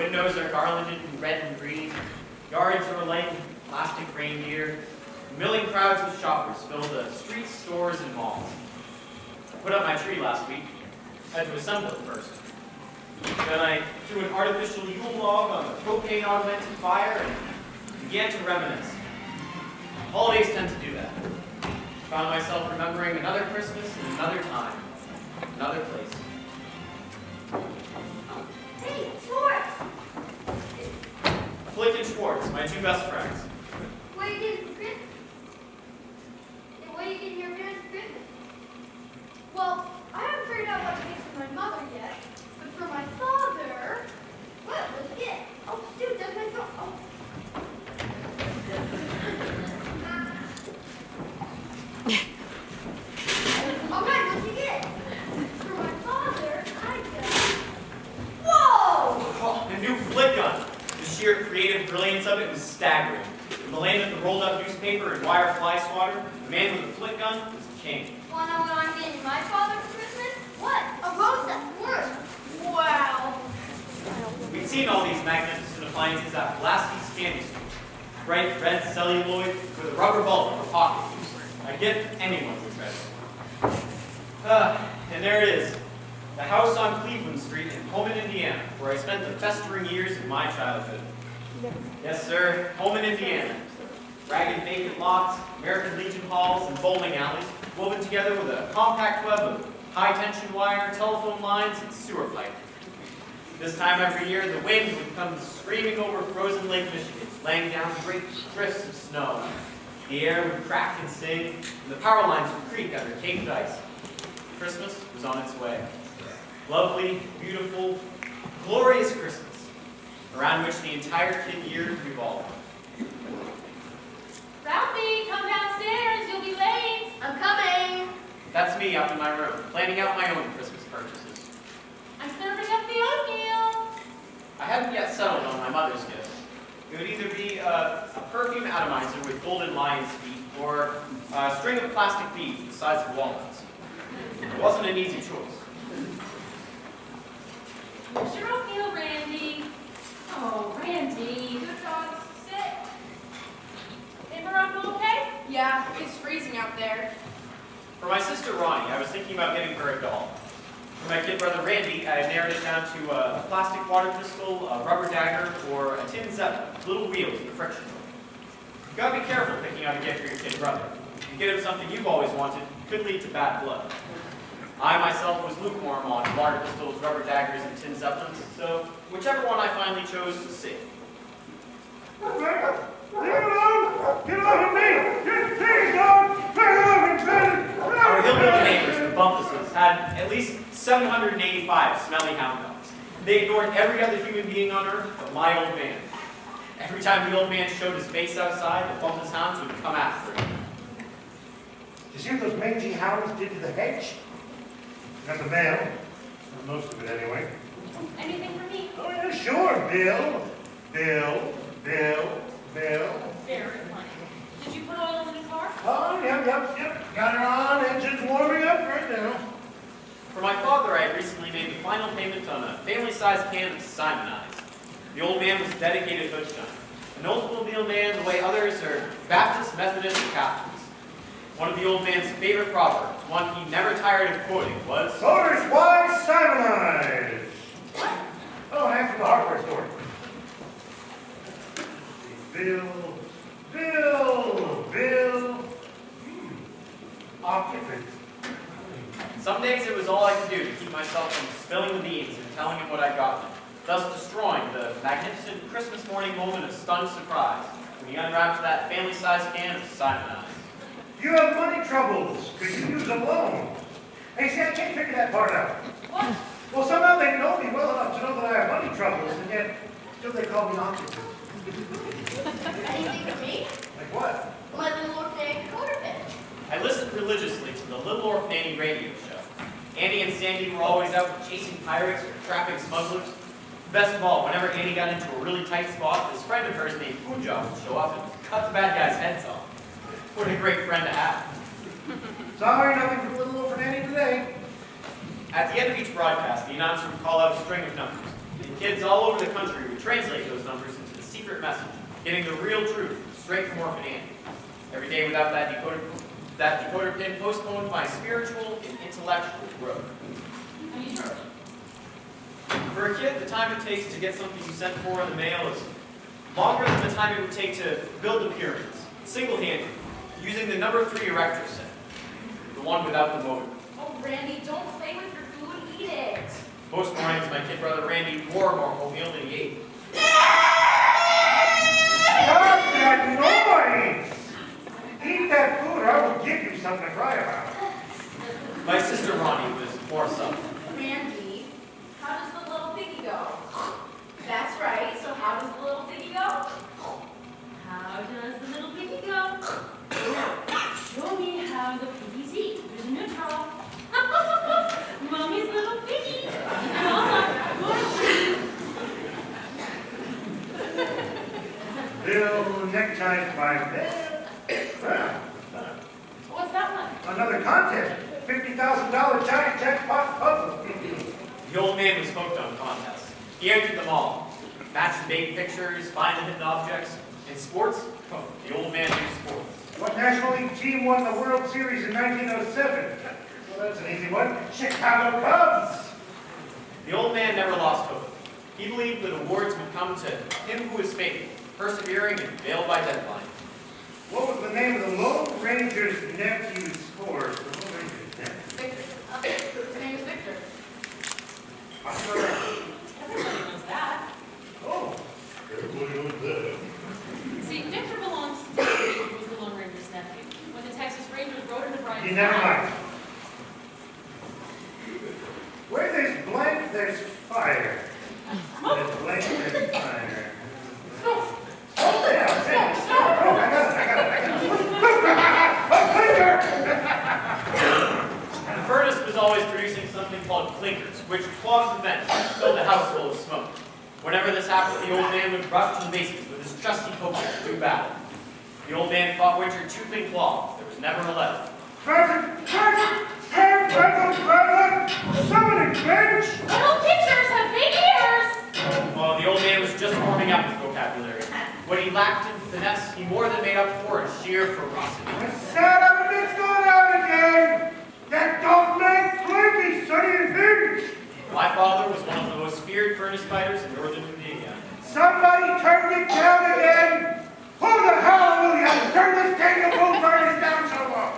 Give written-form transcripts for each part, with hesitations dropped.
Windows are garlanded in red and green. Yards are alight with plastic reindeer. Milling crowds of shoppers fill the streets, stores, and malls. I put up my tree last week. I had to assemble it first. Then I threw an artificial Yule log on the propane-augmented fire and began to reminisce. Holidays tend to do that. Found myself remembering another Christmas in another time, another place. Hey, Schwartz! Flick and Schwartz, my two best friends. What are you getting for Christmas? And what are you getting your parents for Christmas? Well, I haven't figured out what to get for my mother yet, but for my father, what would you get? Oh, dude, that's my phone. Oh. All right, what'd you get? For my father, I got... Whoa! Oh, a new flick gun. The sheer creative brilliance of it was staggering. In the land of the rolled-up newspaper and wire fly swatter, the man with a flick gun was a king. Wanna know what I'm getting my father for Christmas? What? A rose that's worth. Wow. We'd seen all these magnificent appliances at Lasky's candy store. Bright red celluloid with a rubber bulb for pocket use. A gift anyone would treasure. And there it is. The house on Cleveland Street in Pullman, Indiana, where I spent the festering years of my childhood. Yes, sir, Pullman, Indiana. Ragged vacant lots, American Legion halls, and bowling alleys, woven together with a compact web of high-tension wire, telephone lines, and sewer pipe. This time every year, the wind would come screaming over frozen Lake Michigan, laying down great drifts of snow. The air would crack and sing, and the power lines would creak under caked ice. Christmas was on its way. Lovely, beautiful, glorious Christmas, around which the entire kid year revolved. Ralphie, come downstairs. You'll be late. I'm coming. That's me up in my room, planning out my own Christmas purchases. I'm serving up the oatmeal. I hadn't yet settled on my mother's gift. It would either be a perfume atomizer with golden lion's feet or a string of plastic beads the size of walnuts. It wasn't an easy choice. Here's your oatmeal, Randy. Oh, Randy. Good dogs. Sit. Is her uncle okay? Yeah, it's freezing out there. For my sister Ronnie, I was thinking about getting her a doll. For my kid brother Randy, I narrowed it down to a plastic water pistol, a rubber dagger, or a tin Zeppelin with little wheels and a friction wheel. You've got to be careful picking out a gift for your kid brother. If you get him something you've always wanted, it could lead to bad blood. I myself was lukewarm on water pistols, rubber daggers, and tin Zeppelins, so whichever one I finally chose was safe. Leave it alone! Get off of me! Get things on! Get off of Our hillbilly neighbors, the Bumpusses, had at least 785 smelly hound dogs. They ignored every other human being on earth but my old man. Every time the old man showed his face outside, the Bumpus hounds would come after him. Did you see what those mangy hounds did to the hedge? Got the mail. Or most of it, anyway. Anything for me? Oh, yeah, sure. Bill. Very funny. Did you put oil in the car? Oh, yep. Got her on. Engine's warming up right now. For my father, I had recently made the final payment on a family-sized can of Simon Eyes. The old man was a dedicated hoodshine. An Oldsmobile man the way others are Baptist, Methodist, and Catholics. One of the old man's favorite proverbs, one he never tired of quoting, was, Voters wise, Simonize. What? Oh, an ad from the hardware store. Bill. Occupant. Some days it was all I could do to keep myself from spilling the beans and telling him what I got him, thus destroying the magnificent Christmas morning moment of stunned surprise when he unwrapped that family-sized can of Simon Eyes. You have money troubles. Could you use a loan? Hey, see, I can't figure that part out. What? Well, somehow they know me well enough to know that I have money troubles, and yet still they call me occupant. Anything for me? Like what? My little orphanage quarter pitch. I listened religiously to the Little Orphan Annie radio show. Annie and Sandy were always out chasing pirates or trapping smugglers. Best of all, whenever Annie got into a really tight spot, this friend of hers named Punjab would show up and cut the bad guy's heads off. What a great friend to have. Sorry, nothing for little orphan Annie today. At the end of each broadcast, the announcer would call out a string of numbers. In kids all over the country would translate those numbers into the secret message, getting the real truth straight from Orphan Annie. Every day without that decoder pin postponed my spiritual and intellectual growth. For a kid, the time it takes to get something you sent for in the mail is longer than the time it would take to build the pyramids, single-handed, using the number 3 erector set, the one without the motor. Oh, Randy, don't play with your food, eat it. Most mornings, my kid brother Randy wore more oatmeal than he ate. Stop that noise! Eat that food, or I will give you something to cry about. My sister Ronnie was more subtle. Randy, how does the little piggy go? That's right, so how does the little piggy go? How does the little piggy go? Show me how the piggies eat. There's a new draw. Mommy's little piggy. Mama, good. Bill neckties by Bill. What's that one? Another contest. $50,000 giant jackpot puzzle. The old man was hooked on contests. He entered them all. Matched baby pictures, find the hidden objects, and sports. Oh, the old man knew sports. What National League team won the World Series in 1907? Well, that's an easy one. Chicago Cubs. The old man never lost hope. He believed that awards would come to him who was faithful, persevering, and failed by deadline. What was the name of the Lone Ranger's nephew's sport? The Lone Ranger's nephew. Victor. His name is Victor. Everybody knows that. Oh, everybody knows that. See, Victor belongs to David, who was the Lone Ranger's nephew. When the Texas Rangers rode into Brian's Never town, mind. Where there's blank, there's fire. There's blank, there's fire. Oh, yeah, okay. Oh, I got it. The furnace was always producing something called clinkers, which clogs the vents and filled the house full of smoke. Whenever this happened, the old man would rush to the basement with his trusty poker to do battle. The old man fought winter tooth and claw. There was never a left. Present! Somebody, bitch! little pictures have big ears. Well, the old man was just warming up his vocabulary. What he lacked in finesse, he more than made up for in sheer ferocity. I said everything's going out again! That don't make plenty, sonny and things! My father was one of the most feared furnace fighters in northern Virginia. Somebody turn it down again! Who the hallelujah turn this dang bull furnace down so low?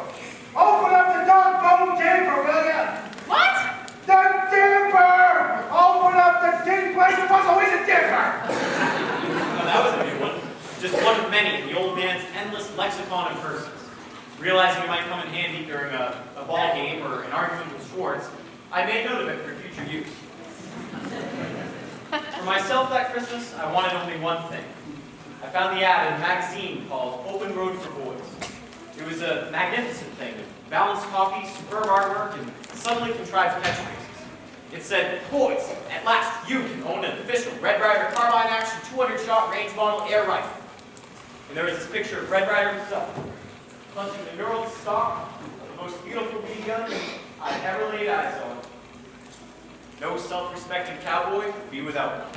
Open up the dog bone tamper, will ya? What? The dimmer! Open up the tin plate, it was always a dimmer! Well, that was a new one. Just one of many in the old man's endless lexicon of curses. Realizing it might come in handy during a ball game or an argument with Schwartz, I made note of it for future use. For myself that Christmas, I wanted only one thing. I found the ad in a magazine called Open Road for Boys. It was a magnificent thing with balanced copies, superb artwork, and suddenly contrived catchphrases. It said, "Boys, at last you can own an official Red Ryder carbine action 200-shot range model air rifle." And there was this picture of Red Ryder himself, punching the knurled stock of the most beautiful BB gun I've ever laid eyes on. No self-respecting cowboy could be without one.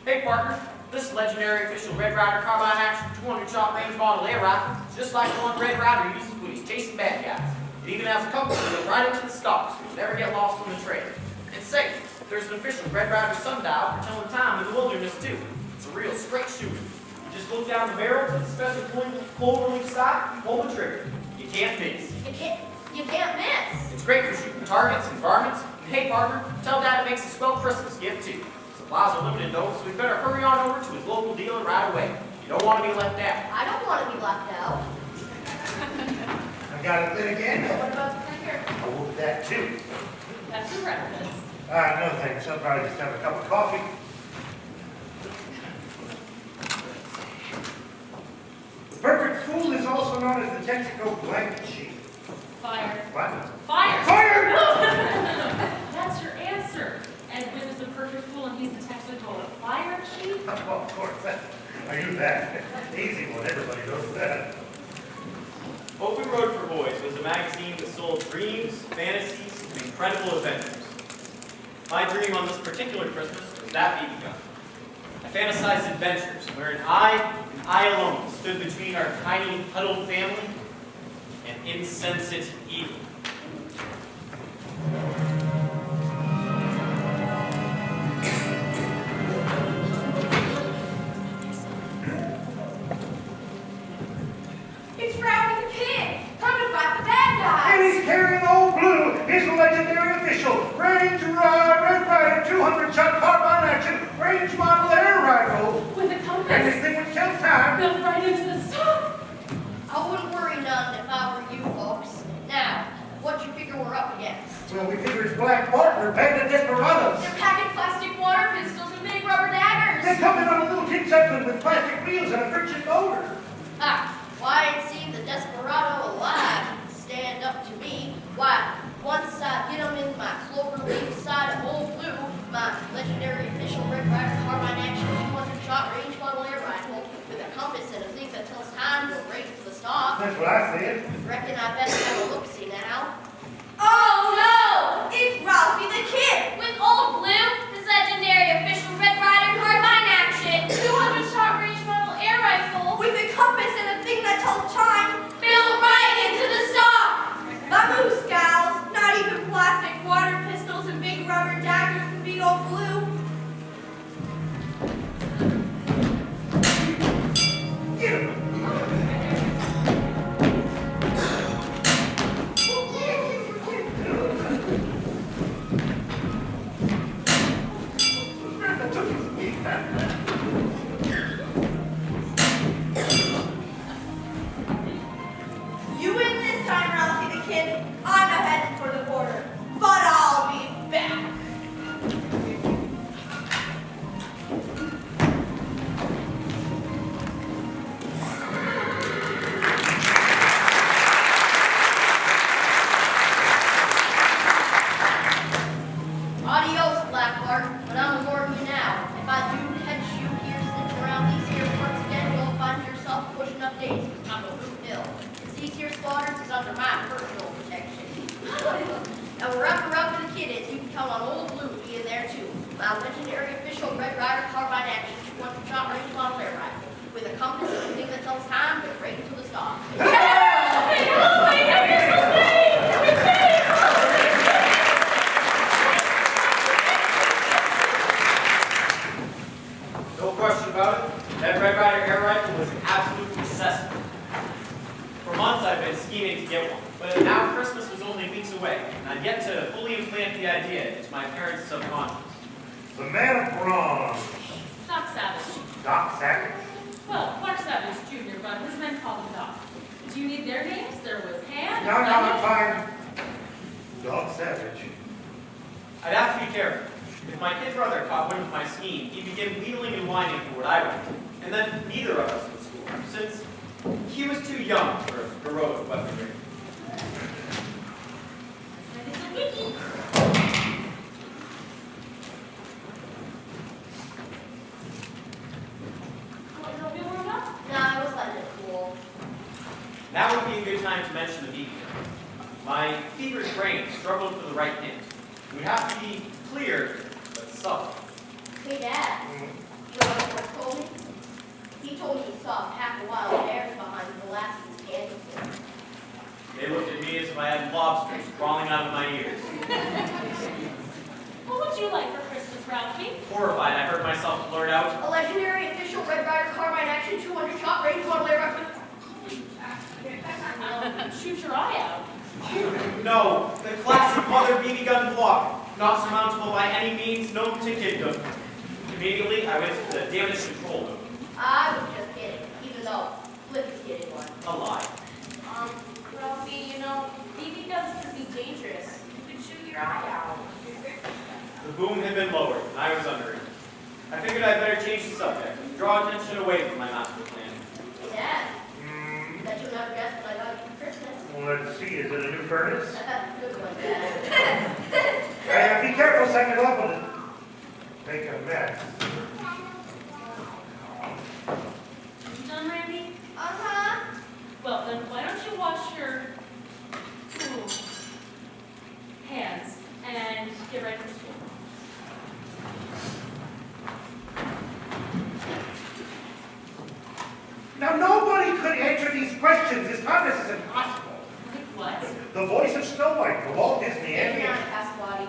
Hey, partner, this legendary official Red Ryder carbine action 200-shot range model air rifle is just like the one Red Ryder uses when he's chasing bad guys. It even has a compass that goes right into the stock, so you'll never get lost on the trail. It's safe. There's an official Red Ryder sundial for telling time in the wilderness, too. It's a real straight shooter. You just look down the barrel to the special clover leaf stock, pull the trigger. You can't miss. You can't miss. It's great for shooting targets and varmints. And hey, partner, tell Dad it makes a swell Christmas gift, too. Supplies are limited, though, so we better hurry on over to his local dealer right away. You don't want to be left out. I don't want to be left out. I got it then again. What about the finger? I want that too. That's your breakfast. No thanks. I'll probably just have a cup of coffee. The perfect fool is also known as the Texaco blank sheet. Fire. What? Fire! Fire! That's your answer. Edwin is the perfect fool and he's the Texaco fire chief. Oh, of course. I knew that. Easy one. Everybody knows that. Open Road for Boys was a magazine that sold dreams, fantasies, and incredible adventures. My dream on this particular Christmas was that BB gun. I fantasized adventures wherein I, and I alone, stood between our tiny, huddled family and insensate evil. It's Rowdy the Kid, coming to fight the bad guys. And he's carrying Old Blue, his legendary official, Red Rider 200-shot carbine action, range model air rifle. With a compass, Anything which kills time. built right into the stock. I wouldn't worry none if I were you folks. Now, what you figure we're up against? Well, we figure it's Black Partner, Bandit Desperados. They're packing plastic water pistols and big rubber They daggers. come in on a little tin Zeppelin with plastic wheels and a friction motor. Ah, why I ain't seen the desperado alive stand up to me. Why, once I get 'em in my cloverleaf side of Old Blue, my legendary official Red Rider carbine action 200-shot range model air rifle with a compass and a thing that tells time to right to the stop. That's what I said. Reckon I better have a look-see now. Oh no! It's Ralphie the Kid with Old Blue, his legendary official Red Rider carbine action, 200-shot range model air rifle with a compass and a thing that tells time, built right into the stock. Baboos, gals! Not even plastic water pistols and big rubber daggers can beat Old Blue. Get him. You win this time, Ralphie the Kid. I'm not headed for the border, but I'll be back. Adios, Blackheart, but I'm gonna warn you now. If I do catch you here sniffing around these here parts again, you'll find yourself pushing up daisies on the Boot Hill. Cause these here squatters is under my personal protection. And wherever the kid is, you can count on Old Blue being there too. My legendary official Red Rider carbine action 200-shot range model air rifle. With a compass and a thing that tells time, but right into the stop. No question about it, that Red Rider air rifle was an absolute necessity. For months I've been scheming to get one, but now Christmas was only weeks away, and I've yet to fully implant the idea into my parents' subconscious. The man of bronze, Doc Savage. Doc Savage. Well, Clark Savage Jr., but his men called him Doc. Do you need their names? There was Hand. No, I'm fine. Doc Savage. I'd have to be careful. If my kid brother caught wind of my scheme, he'd begin wheedling and whining for what I wanted, and then neither of us would score, since he was too young for heroic weaponry. Nah, I was letting it cool. That would be a good time to mention the BB gun. My feverish brain struggled for the right hint. It would have to be clear, but subtle. Hey, Dad. You know what Fred told me? He told me he saw a pack of wild bears behind Velasquez's candy store. They looked at me as if I had lobsters crawling out of my ears. What would you like for Christmas, Ralphie? Horrified, I heard myself blurt out, A legendary official Red Rider carbine action 200-shot range model air rifle. Shoot your eye out. "No, the classic mother BB gun block, not surmountable by any means known to kiddom." Immediately, I went to the damage control room. I was just kidding, even though Flip is getting one. A lie. Ralphie, you know, BB guns can be dangerous. You could shoot your eye out. The boom had been lowered, and I was under it. I figured I'd better change the subject, draw attention away from my master plan. Hey, Dad. Bet you'll never guess what I got you for Christmas. Let's see, is it a new furnace? Good one, Dad. Hey, be careful setting it up and make a mess. You done, Randy? Uh-huh. Well, then why don't you wash your hands and get ready for school? these questions. This contest is impossible. Like what? The voice of Snow White from Walt Disney Get Animated. down, Passabody.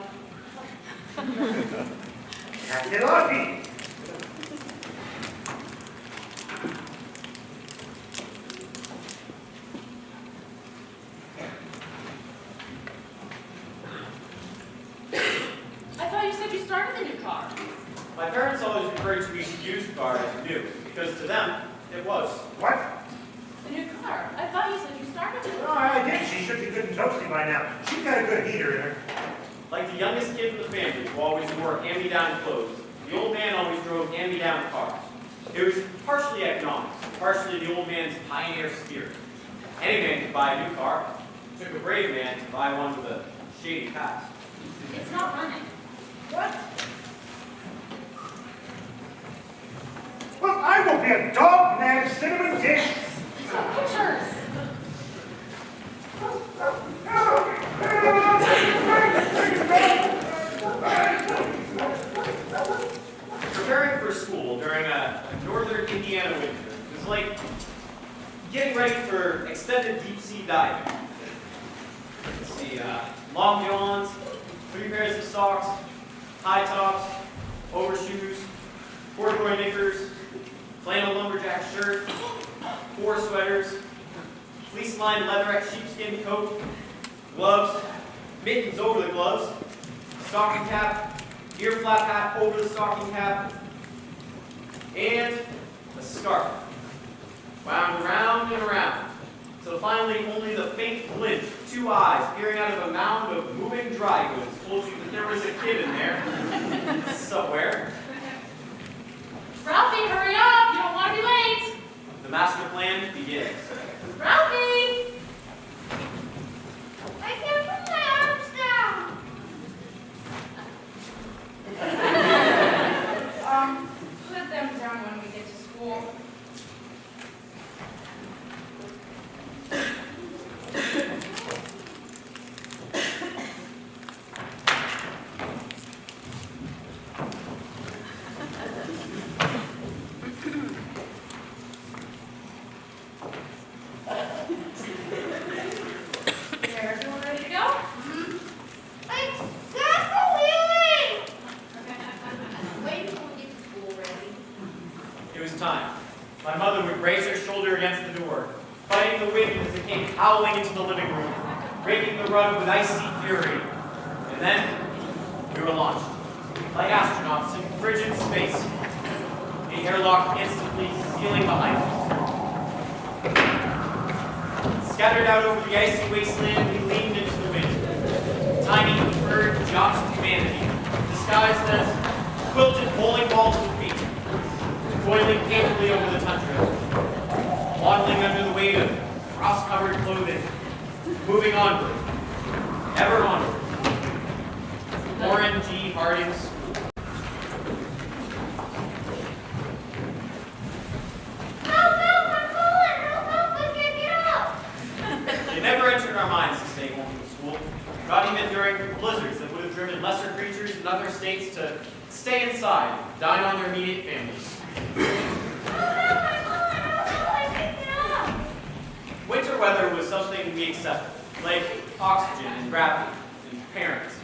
Captain Lucky. I thought you said you started the new car. My parents always referred to each used car as new, because to them, it was. What? The new car. I thought you said you started it. Oh, I did. She should be good and toasty by now. She's got a good heater in her. Like the youngest kid in the family who always wore hand-me-down clothes, the old man always drove hand-me-down cars. It was partially economics, partially the old man's pioneer spirit. Any man could buy a new car. It took a brave man to buy one with a shady past. It's not running. What? Well, I will be a dog-mad cinnamon dish. Some pictures. Preparing for school during a northern Indiana winter was like getting ready for extended deep-sea diving. Let's see, long johns, 3 pairs of socks, high tops, overshoes, corduroy knickers, flannel lumberjack shirt, 4 sweaters, fleece-lined leatherette sheepskin coat, gloves, mittens over the gloves, stocking cap, ear flap hat over the stocking cap, and a scarf, wound around and around, till finally only the faint glint of 2 eyes peering out of a mound of moving dry goods told you that there was a kid in there somewhere. Ralphie, hurry up! You don't want to be late. The master plan begins. Ralphie! I can't put my arms down. Put them down when we get to school. There, everyone ready to go? Like, that's the wheelie. Wait until we get to school, ready? It was time. My mother would brace her shoulder against the door, fighting the wind as it came howling into the living room, breaking the rug with icy fury. And then, we were launched, like astronauts in frigid space, the airlock instantly sealing behind us. Scattered out over the icy wasteland, we leaned into the wind. Tiny, furred drops of humanity, disguised as quilted bowling balls with feet, toiling painfully over the tundra, waddling under the weight of frost-covered clothing, moving onward, ever onward. Warren G. Harding School. Help, I'm falling. Help, I can't get up. It never entered our minds to stay home from school, not even during blizzards that would have driven lesser creatures in other states to stay inside, dine on their immediate families. I'm falling. I can't get up. Winter weather was something we accepted, like oxygen and gravity and parents.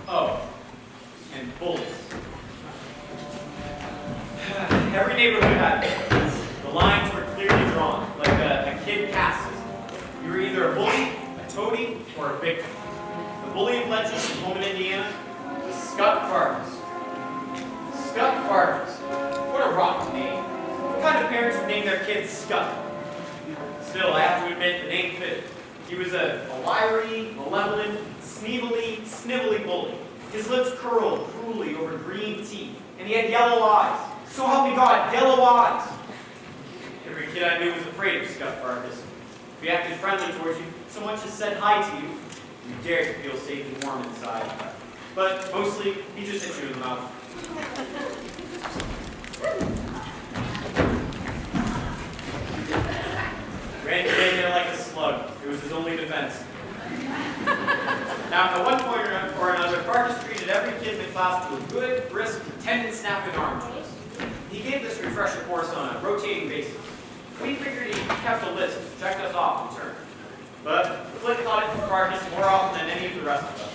Oh, and bullies. Every neighborhood had it. The lines were clearly drawn, like a kid caste system. You were either a bully, a toady, or a victim. The bully of legend from home in Indiana was Scott Fargus. Scott Fargus. What a rotten name. What kind of parents would name their kids Scott? Still, I have to admit, the name fit. He was a wiry, malevolent, snivelly bully. His lips curled cruelly over green teeth, and he had yellow eyes. So help me God, yellow eyes! Every kid I knew was afraid of Scott Fargus. If he acted friendly towards you, so much as said hi to you, you dared to feel safe and warm inside. But mostly, he just hit you in the mouth. Ran in there like a slug. It was his only defense. Now, at one point or another, Fargus treated every kid in the class to a good, brisk, tendon-snapping orange juice. He gave this refresher course on a rotating basis. We figured he'd kept a list and checked us off in turn. But Flick caught it for Carcass more often than any of the rest of us.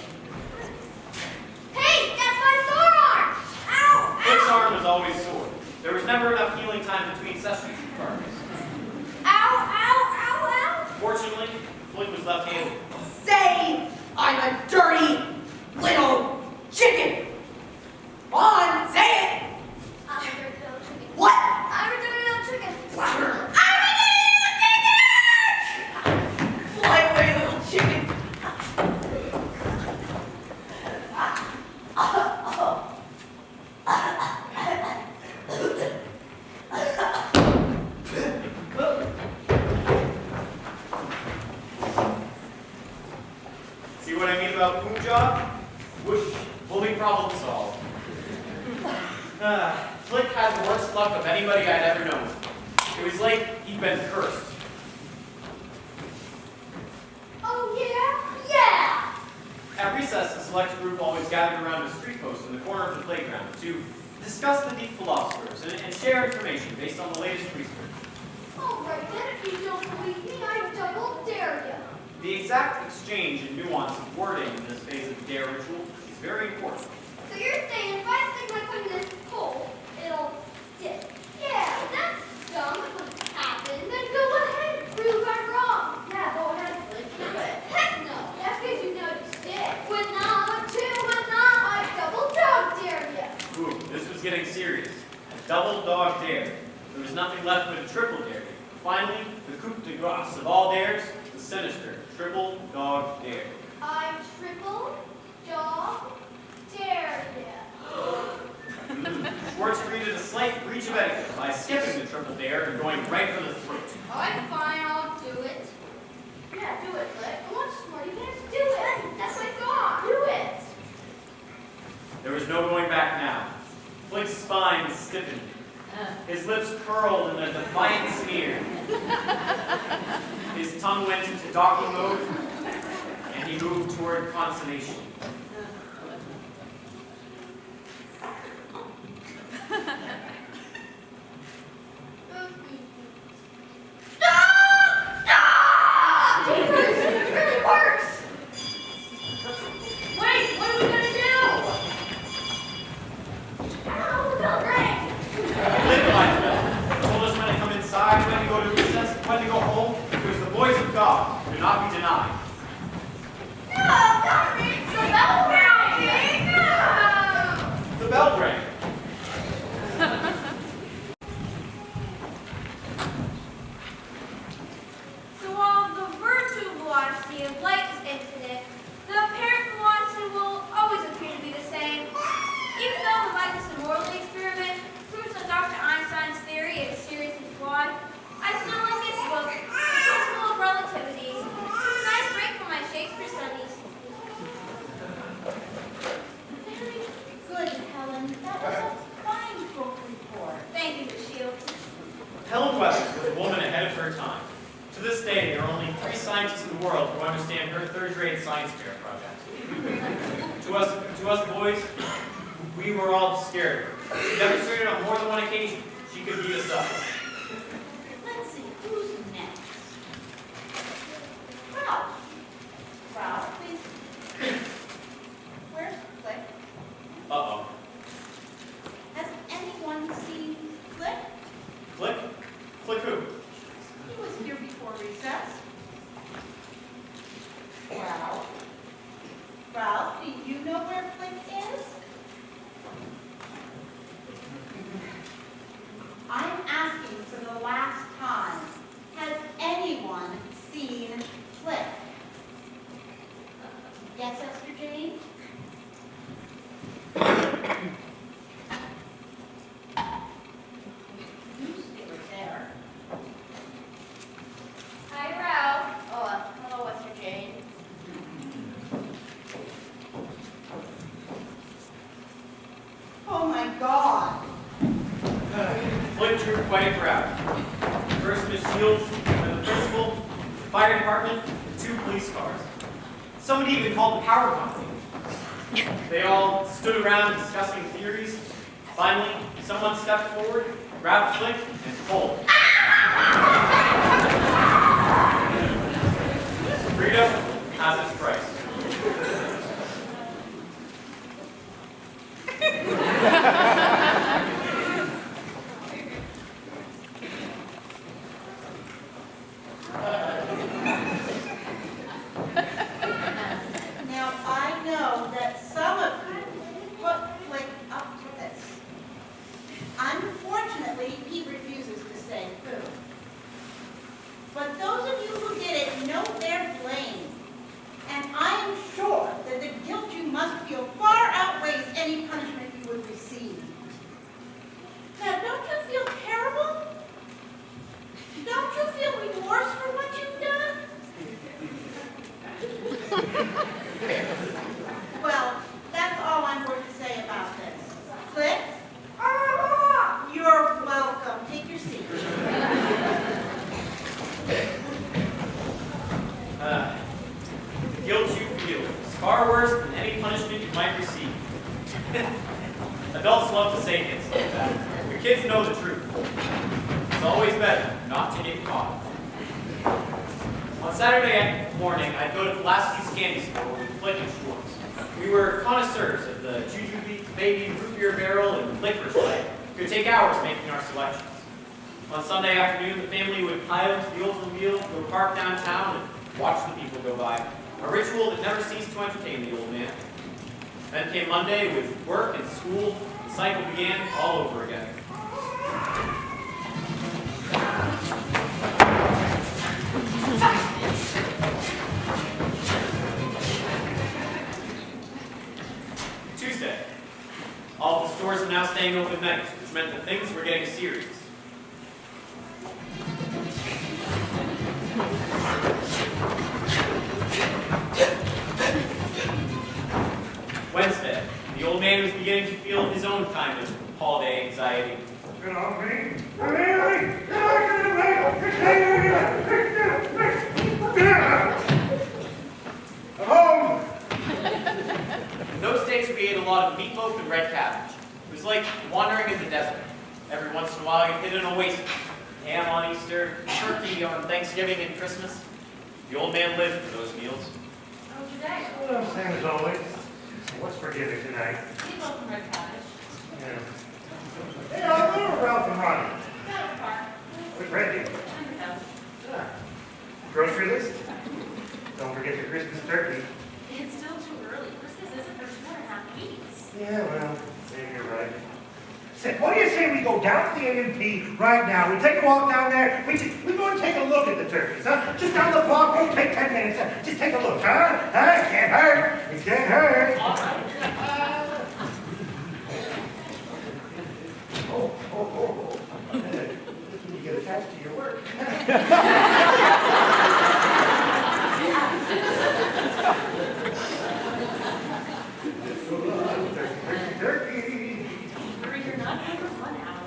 Hey, that's my forearm! Ow! Flick's Ow! arm was always sore. There was never enough healing time between sessions with Carcass. Ow! Ow! Ow! Ow! Fortunately, Flick was left-handed. Say I'm a dirty little chicken. Come on, say it. I'm a dirty little chicken. What? I'm a dirty little chicken. Louder. I'm a dirty little chicken. Fly away, little chicken. See what I mean about Punjab? Whoosh, fully problem solved. Flick had the worst luck of anybody I'd ever known. It was like he'd been cursed. Oh yeah? Yeah! At recess, the select group always gathered around a street post in the corner of the playground to discuss the deep philosophers and share information based on the latest research. All right then, if you don't believe me, I double dare you. The exact exchange and nuance of wording in this phase of the dare ritual is very important. So you're saying if I stick my foot in this hole, it'll stick? Yeah, that's dumb. It wouldn't happen. Then go ahead, prove I'm wrong. Yeah, go ahead, Flick. Do it. Heck no. That's because you know you stick. With not, with two, with not, I double dog dare you. Ooh, this was getting serious. A double dog dare. There was nothing left but a triple dare. Finally, the coup de grace of all dares, the sinister triple dog dare. I triple dog dare you. Schwartz created a slight breach of etiquette by skipping the triple dare and going right for the throat. I'm fine, I'll do it. Yeah, do it, Flick. I want smarty pants. Do it. That's my thought. Do it. There was no going back now. Flick's spine stiffened. His lips curled in a defiant sneer. His tongue went into docking mode, and he moved toward consummation. It really works. Wait, what are we gonna do? Ow, the bell rang. Legalized bell. Told us when to come inside, when to go to recess, when to go home. It was the voice of God, who could not be denied. No, that rings the bell rang. No. The bell rang. So while the virtue velocity of light is infinite, the apparent velocity will always appear to be the same. Even though the Leibniz-Morley experiment proves that Dr. Einstein's theory is seriously flawed, I still like his book, The Principle of Relativity. It's a nice break from my Shakespeare studies. Very good, Helen. That was a fine book report. Thank you, Miss Shields. Helen Weathers was a woman ahead of her time. To this day, there are only 3 scientists in the world who understand her third-grade science fair project. To us boys, we were all scared of her. She demonstrated on more than one occasion she could beat us up. Let's see, who's next? Ralph. Ralph, please. Where's Flick? Uh-oh. Has anyone seen Flick? Flick? Flick who? He was here before recess. Ralph? Ralph, do you know where Flick is? I'm asking for the last time. Has anyone seen Flick? Yes, Esther Jane? Newspaper there. Hi, Ralph. Oh, hello, Esther Jane. Oh my God. Flick drew quite a crowd. First Miss Shields, then the principal, the fire department, and 2 police cars. Somebody even called the power company. They all stood around discussing theories. Finally, someone stepped forward, grabbed Flick, and pulled. far worse than any punishment you might receive. Adults love to say things like that. Your kids know the truth. It's always better not to get caught. On Saturday morning, I'd go to the Lasky's candy store with Flick and Schwartz. We were connoisseurs of the Juju Baby root beer barrel and licorice light. It could take hours making our selections. On Sunday afternoon, the family would pile into the Oldsmobile, go park downtown, and watch the people go by. A ritual that never ceased to entertain the old man. Then came Monday with work and school. The cycle began all over again. Tuesday. All of the stores are now staying open nights, which meant that things were getting serious. Wednesday. The old man was beginning to feel his own kind of holiday anxiety. Get off me! I'm home! In those days, we ate a lot of meatloaf and red cabbage. It was like wandering in the desert. Every once in a while, you hit an oasis. Ham on Easter, turkey on Thanksgiving and Christmas. The old man lived for those meals. How was your day? Well, same as always. What's for dinner tonight? Meatloaf and red cabbage. Yeah. Hey, I'll go Ralph and Ronnie. Got a car. With Reggie. And your house. Yeah. Grocery list? Don't forget the Christmas turkey. It's still too early. Christmas isn't for 2.5 weeks. Yeah, well, maybe you're right. Say, what do you say we go down to the A&P right now? We take a walk down there. We go and take a look at the turkeys, huh? Just down the block. Won't take 10 minutes. Just take a look, huh? Huh? It can't hurt. It can't hurt. All right. Oh. You get attached to your work. Turkey. Hurry, you're not going to run out.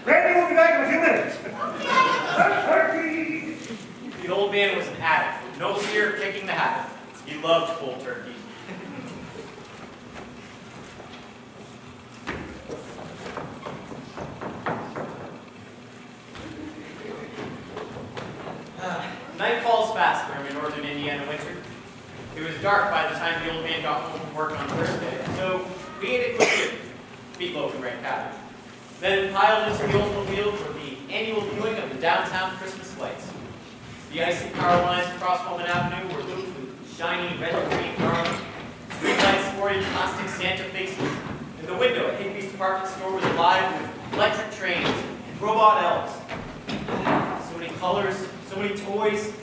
Randy will be back in a few minutes. Turkey. The old man was an addict with no fear of kicking the habit. He loved cold turkey. Night falls fast during a northern Indiana winter. It was dark by the time the old man got home from work on Thursday, so we ate it quickly. Meatloaf and red cabbage. Then piled into the Oldsmobile for the annual viewing of the downtown Christmas lights. The icy power lines across Holman Avenue were looped with shiny red and green garlands. Streetlights sported plastic Santa faces, and the window at Higby's department store was alive with electric trains and robot elves. So many colors, so many toys.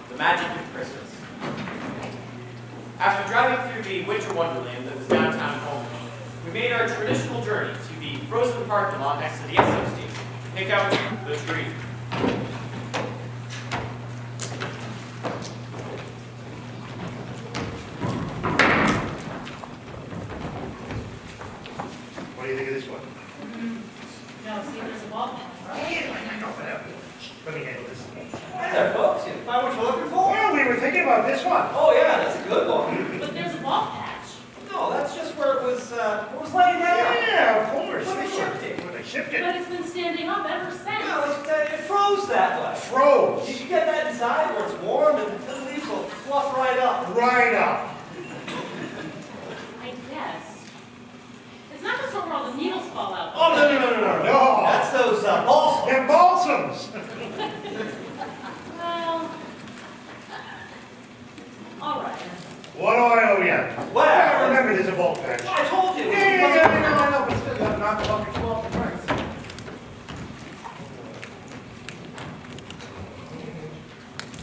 The magic of Christmas. After driving through the winter wonderland that was downtown Holman, we made our traditional journey to the frozen parking lot next to the SM station to pick out the tree. What do you think of this one? No, see, there's a wall patch. Let me handle this. Hi there, folks. You find what you're looking for? Well, we were thinking about this one. Oh, yeah, that's a good one. But there's a wall patch. No, that's just where it was laying down. Yeah, of course. When they shipped it. When they shipped it. But it's been standing up ever since. No, it froze that way. Froze. You get that inside where it's warm and the leaves will fluff right up. Right up. I guess. It's not just where all the needles fall out. Oh, no. That's those balsams. They're balsams. Well, all right. What do I owe you? Well, I remember there's a bolt patch. I told you. I know, but still got knocked off your 12 price.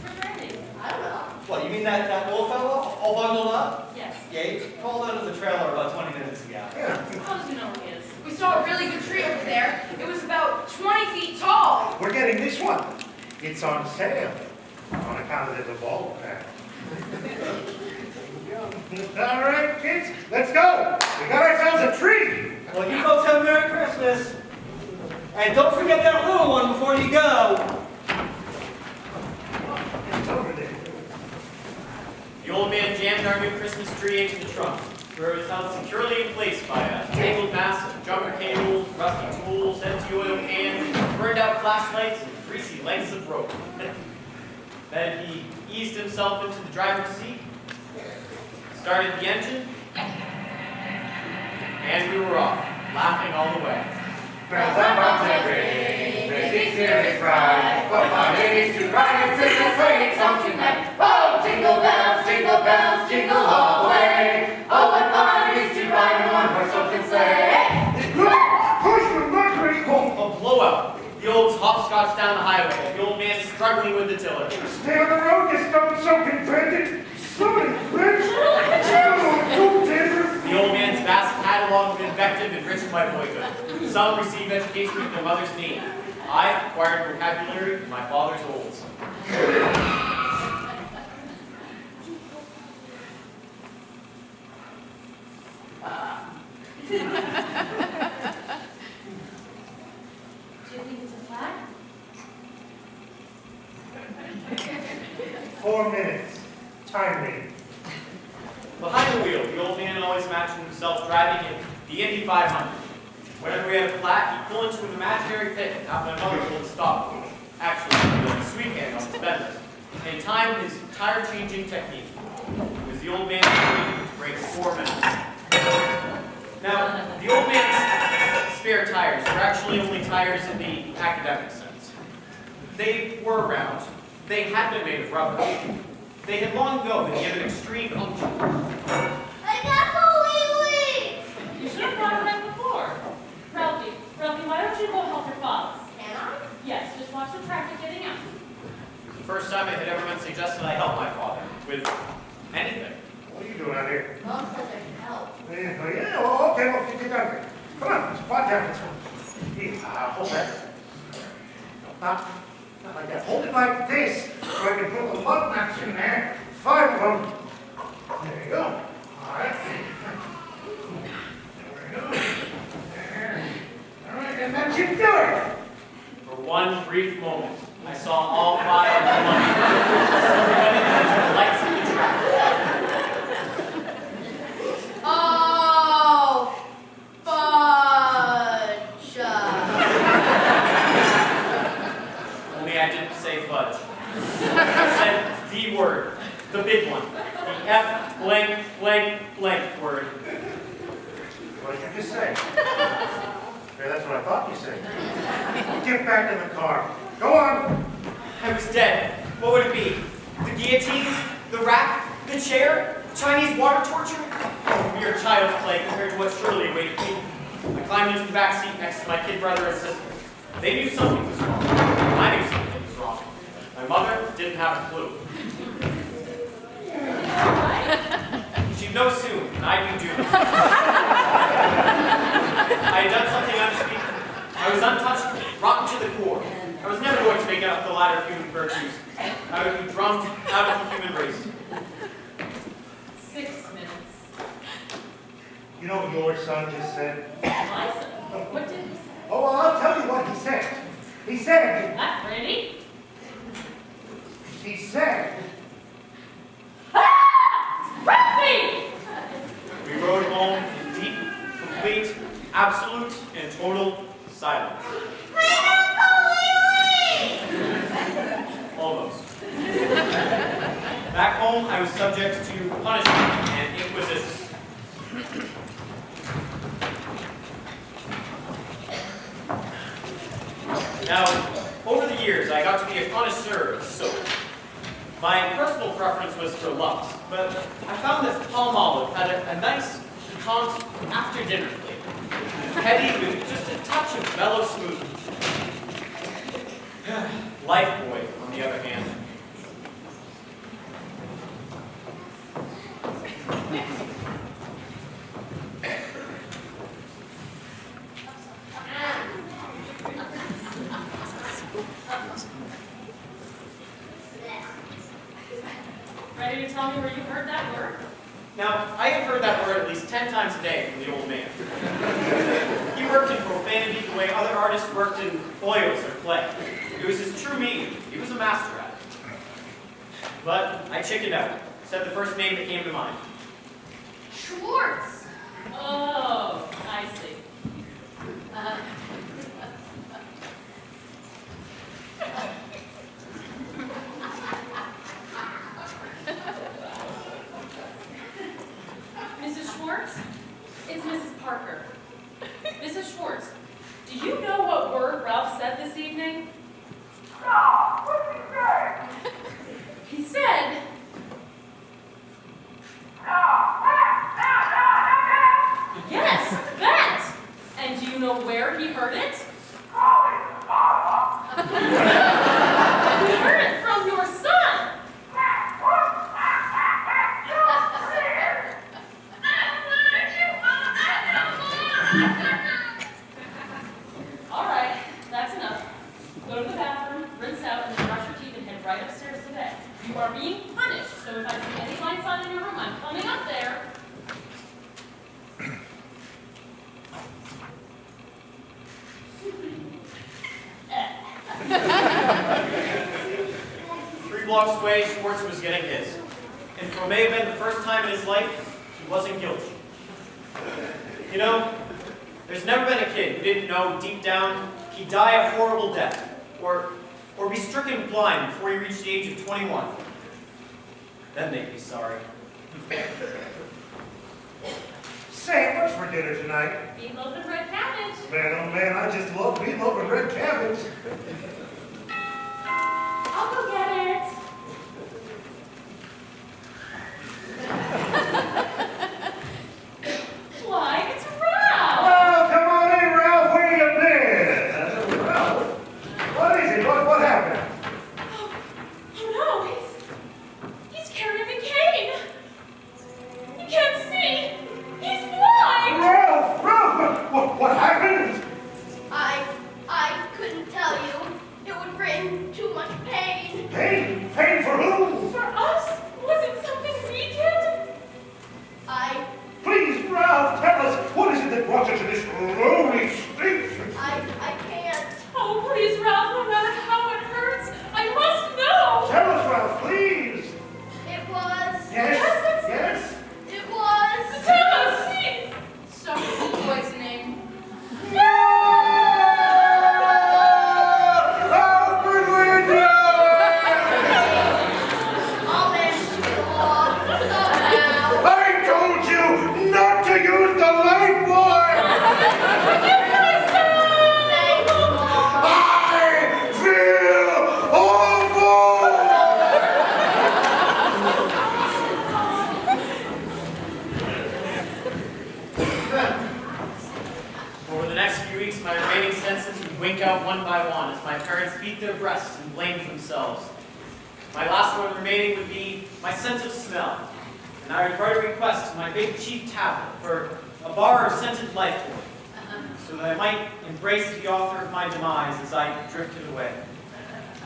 Where's Randy? I don't know. What, you mean that little fella all bundled up? Yes. Yeah, he called out of the trailer about 20 minutes ago. Yeah. How does you know where he is? We saw a really good tree over there. It was about 20 feet tall. We're getting this one. It's on sale. On account of there's a bolt patch. All right, kids, let's go. We got ourselves a tree. Well, you folks have a Merry Christmas. And don't forget that little one before you go. It's over there. The old man jammed our new Christmas tree into the trunk, where it was held securely in place by a tangled mass of jumper cables, rusty tools, empty oil cans, burned out flashlights, and greasy lengths of rope. Then he eased himself into the driver's seat, started the engine, and we were off, laughing all the way. Bells on boxing ring, Christmas spirit cry. What fun it is to ride in Christmas sleigh song tonight. Oh, jingle bells, jingle all the way. Oh, what fun it is to ride in one horse open sleigh. Push the Mercury home. A blowout. The old hopscotch down the highway, the old man struggling with the tiller. Stay on the road, you stubborn soaking bandit. Somebody, bitch. Oh, Denver. The old man's vast catalog of invective enriched my boyhood. Some received education with their mother's name. I acquired vocabulary from my father's olds. Do you think it's a flag? 4 minutes. Time me. Behind the wheel, the old man always imagined himself driving in the Indy 500. Whenever we had a flat, he'd pull into an imaginary pit and have my mother pull the stop. Actually, he was a sweet hand on his benders, and timed his tire-changing technique. It was the old man's dream to break 4 minutes. Now, the old man's spare tires were actually only tires in the academic sense. They were round. They had been made of rubber. They had long ago been given extreme function. I got the wee-wee! You should have brought him in before. Ralphie, why don't you go help your father? Can I? Yes, just watch the traffic getting out. It was the first time it had ever been suggested I help my father with anything. What are you doing out here? Mom says I can help. Yeah, well, okay, well, get down here. Come on, squat down. Here, hold that. Not like that. Hold it like this, so I can put the lug nuts in there. 5 of them. There you go. All right. There we go. There. All right, and that should do it. For one brief moment, I saw all 5 of them silhouetted against the lights of the traffic. Oh, fudge. Only I didn't say fudge. I said the word, the big one, the F blank blank blank word. What did you just say? Yeah, that's what I thought you said. Get back in the car. Go on. I was dead. What would it be? The guillotine? The rack? The chair? Chinese water torture? Oh, mere child's play compared to what surely awaited me. I climbed into the back seat next to my kid brother and sister. They knew something was wrong. I knew something was wrong. My mother didn't have a clue. She'd know soon, and I'd be doomed. I had done something unspeakable. I was untouched, rotten to the core. I was never going to make it up the ladder of human virtues. I would be drummed out of the human race. 6 minutes. You know what your son just said? My son. What did he say? Oh, well, I'll tell you what he said. He said, That Randy? he said, Ralphie! We rode home in deep, complete, absolute, and total silence. Almost. Back home, I was subject to punishment and inquisition. Now, over the years, I got to be a connoisseur of soap. My personal preference was for Lux, but I found that Palmolive had a nice, piquant after-dinner flavor. Heady with just a touch of mellow smoothness. Lifebuoy, on the other hand. Ready to tell me where you heard that word? Now, I have heard that word at least 10 times a day from the old man. He worked in profanity the way other artists worked in oils or clay. It was his true meaning. He was a master at it. But I chickened out, said the first name that came to mind. Schwartz. Oh, I see. Mrs. Schwartz? It's Mrs. Parker. Mrs. Schwartz, do you know what word Ralph said this evening? No, what did he say? He said, yes, that! And do you know where he heard it? He heard it from your son! All right, that's enough. Go to the bathroom, rinse out, and then brush your teeth and head right upstairs to bed. You are being punished, so if I see any lights on in your room, I'm coming up there. 3 blocks away, Schwartz was getting his. And for what may have been the first time in his life, he wasn't guilty. You know, there's never been a kid who didn't know deep down he'd die a horrible death, or be stricken blind before he reached the age of 21. Then they'd be sorry. Say, what's for dinner tonight? Meatloaf and red cabbage. Man, oh man, I just love meatloaf and red cabbage. I'll go get it. Why, it's Ralph! Oh, come on in, Ralph. Where you been? Ralph? What is it? What happened? Oh no, he's carrying a cane. You can't see. He's blind. Ralph! Ralph! What happened? I couldn't tell you. It would bring too much pain. Pain? Pain for who? For us? Was it something we did? Please, Ralph, tell us, what is it that brought you to this lonely state? I can't. Oh, please, Ralph, no matter how it hurts, I must know. Tell us, Ralph, please. It was. Yes? Yes? It was. Tell us, please. Some food poisoning. How could we do it? I'll manage to get along somehow. I told you not to use the light boy! Thanks, Mom. I feel awful! Over the next few weeks, my remaining senses would wink out one by one as my parents beat their breasts and blamed themselves. My last one remaining would be my sense of smell, and I would write a request to my big chief tablet for a bar of scented life oil, so that I might embrace the author of my demise as I drifted away.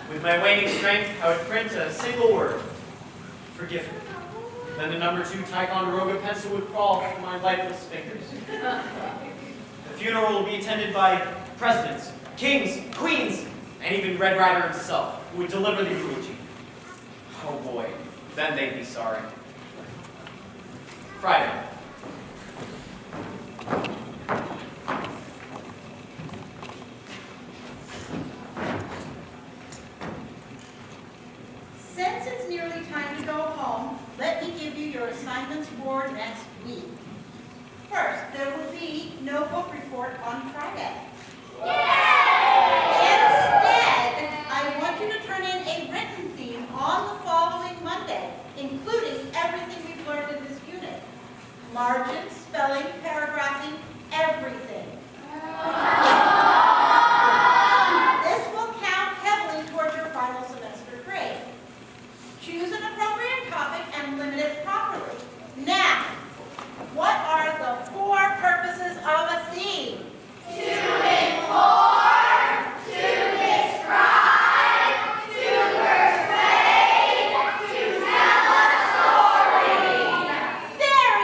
With my waning strength, I would print a single word: forgive me. Then the number 2 Ticonderoga pencil would crawl from my lifeless fingers. The funeral will be attended by presidents, kings, queens, and even Red Rider himself, who would deliver the eulogy. Oh boy, then they'd be sorry. Friday. Since it's nearly time to go home, let me give you your assignments for next week. First, there will be no book report on Friday. Instead, I want you to turn in a written theme on the following Monday, including everything we've learned in this unit. Margin, spelling, paragraphing, everything. This will count heavily towards your final semester grade. Choose an appropriate topic and limit it properly. Now, what are the 4 purposes of a theme? To inform, to describe, to persuade, to tell a story. Very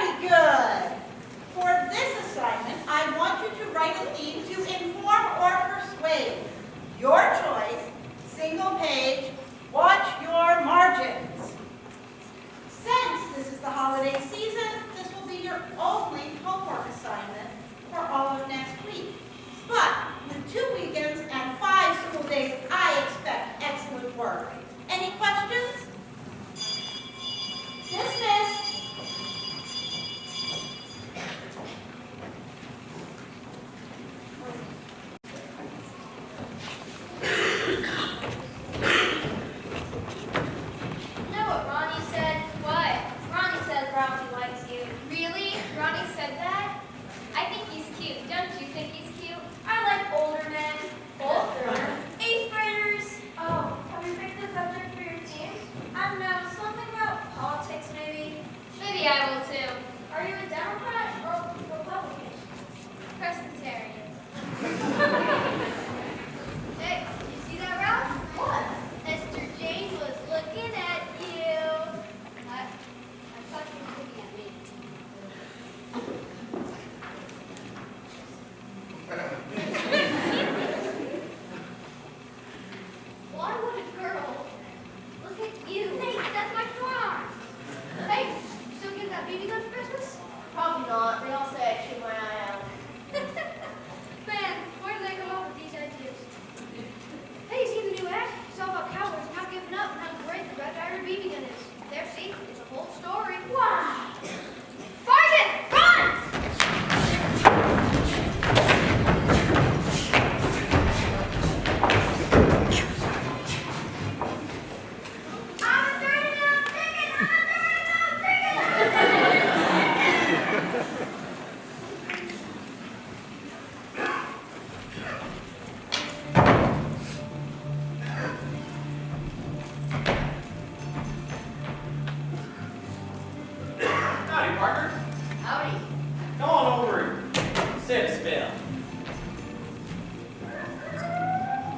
Sit still.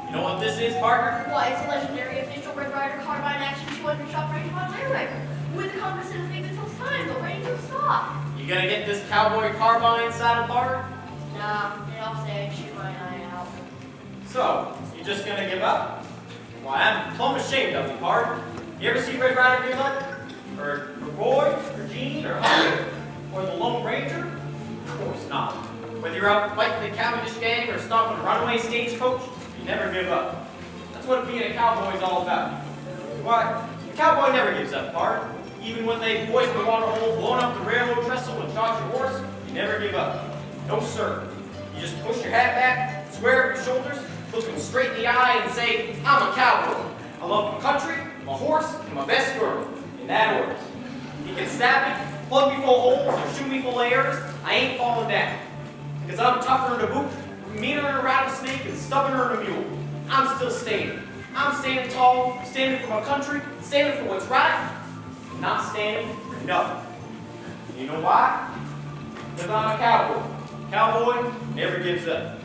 You know what this is, partner? Why, it's a legendary official Red Ryder Carbine Action 200 shot range model air rifle. With the compass and a thing that tells time, the range will stop. You gonna get this cowboy carbine saddle part? Nah, they all say I shoot my eye out. So, you just gonna give up? Why, I'm plumb ashamed of you, pard. You ever see Red Rider Greenlight? Or Roy? Or Gene? Or Hunter? Or the Lone Ranger? Of course not. Whether you're out fighting the Cavendish gang or stopping a runaway stagecoach, you never give up. That's what being a cowboy is all about. Why, the cowboy never gives up, pard. Even when they hoist the water hole, blown up the railroad trestle, and shot your horse, you never give up. No, sir. You just push your hat back, square up your shoulders, look them straight in the eye, and say, I'm a cowboy. I love my country, my horse, and my best girl. In that order. You can stab me, plug me full of holes, or shoot me full of arrows, I ain't falling down. Because I'm tougher than a boot, meaner than a rattlesnake, and stubborner than a mule. I'm still standing. I'm standing tall, standing for my country, standing for what's right, and not standing for nothing. And you know why? Because I'm a cowboy. Cowboy never gives up.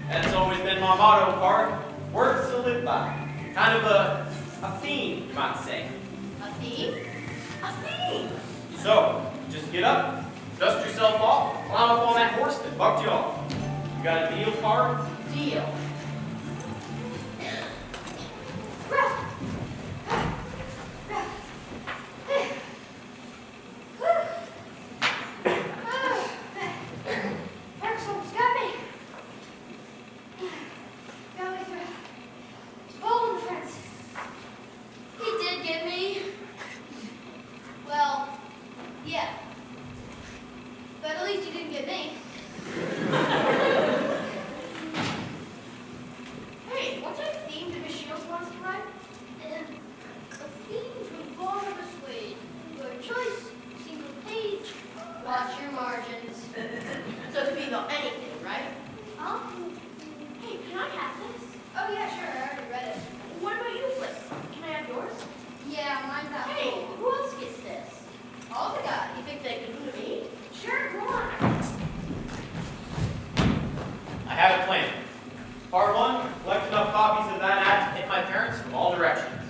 That's always been my motto, pard. Words to live by. Kind of a theme, you might say. A theme? A theme! So, just get up, dust yourself off, climb up on that horse that bucked you off. You got a deal, pard? Deal. Watch your margins. So it could be about anything, right? Huh? Hey, can I have this? Oh yeah, sure. I already read it. What about you, Flip? Can I have yours? Yeah, mine's out. Hey, who else gets this? All the guys. You think they could do me? Sure, go on. I have a plan. Part 1, collect enough copies of that ad to hit my parents from all directions.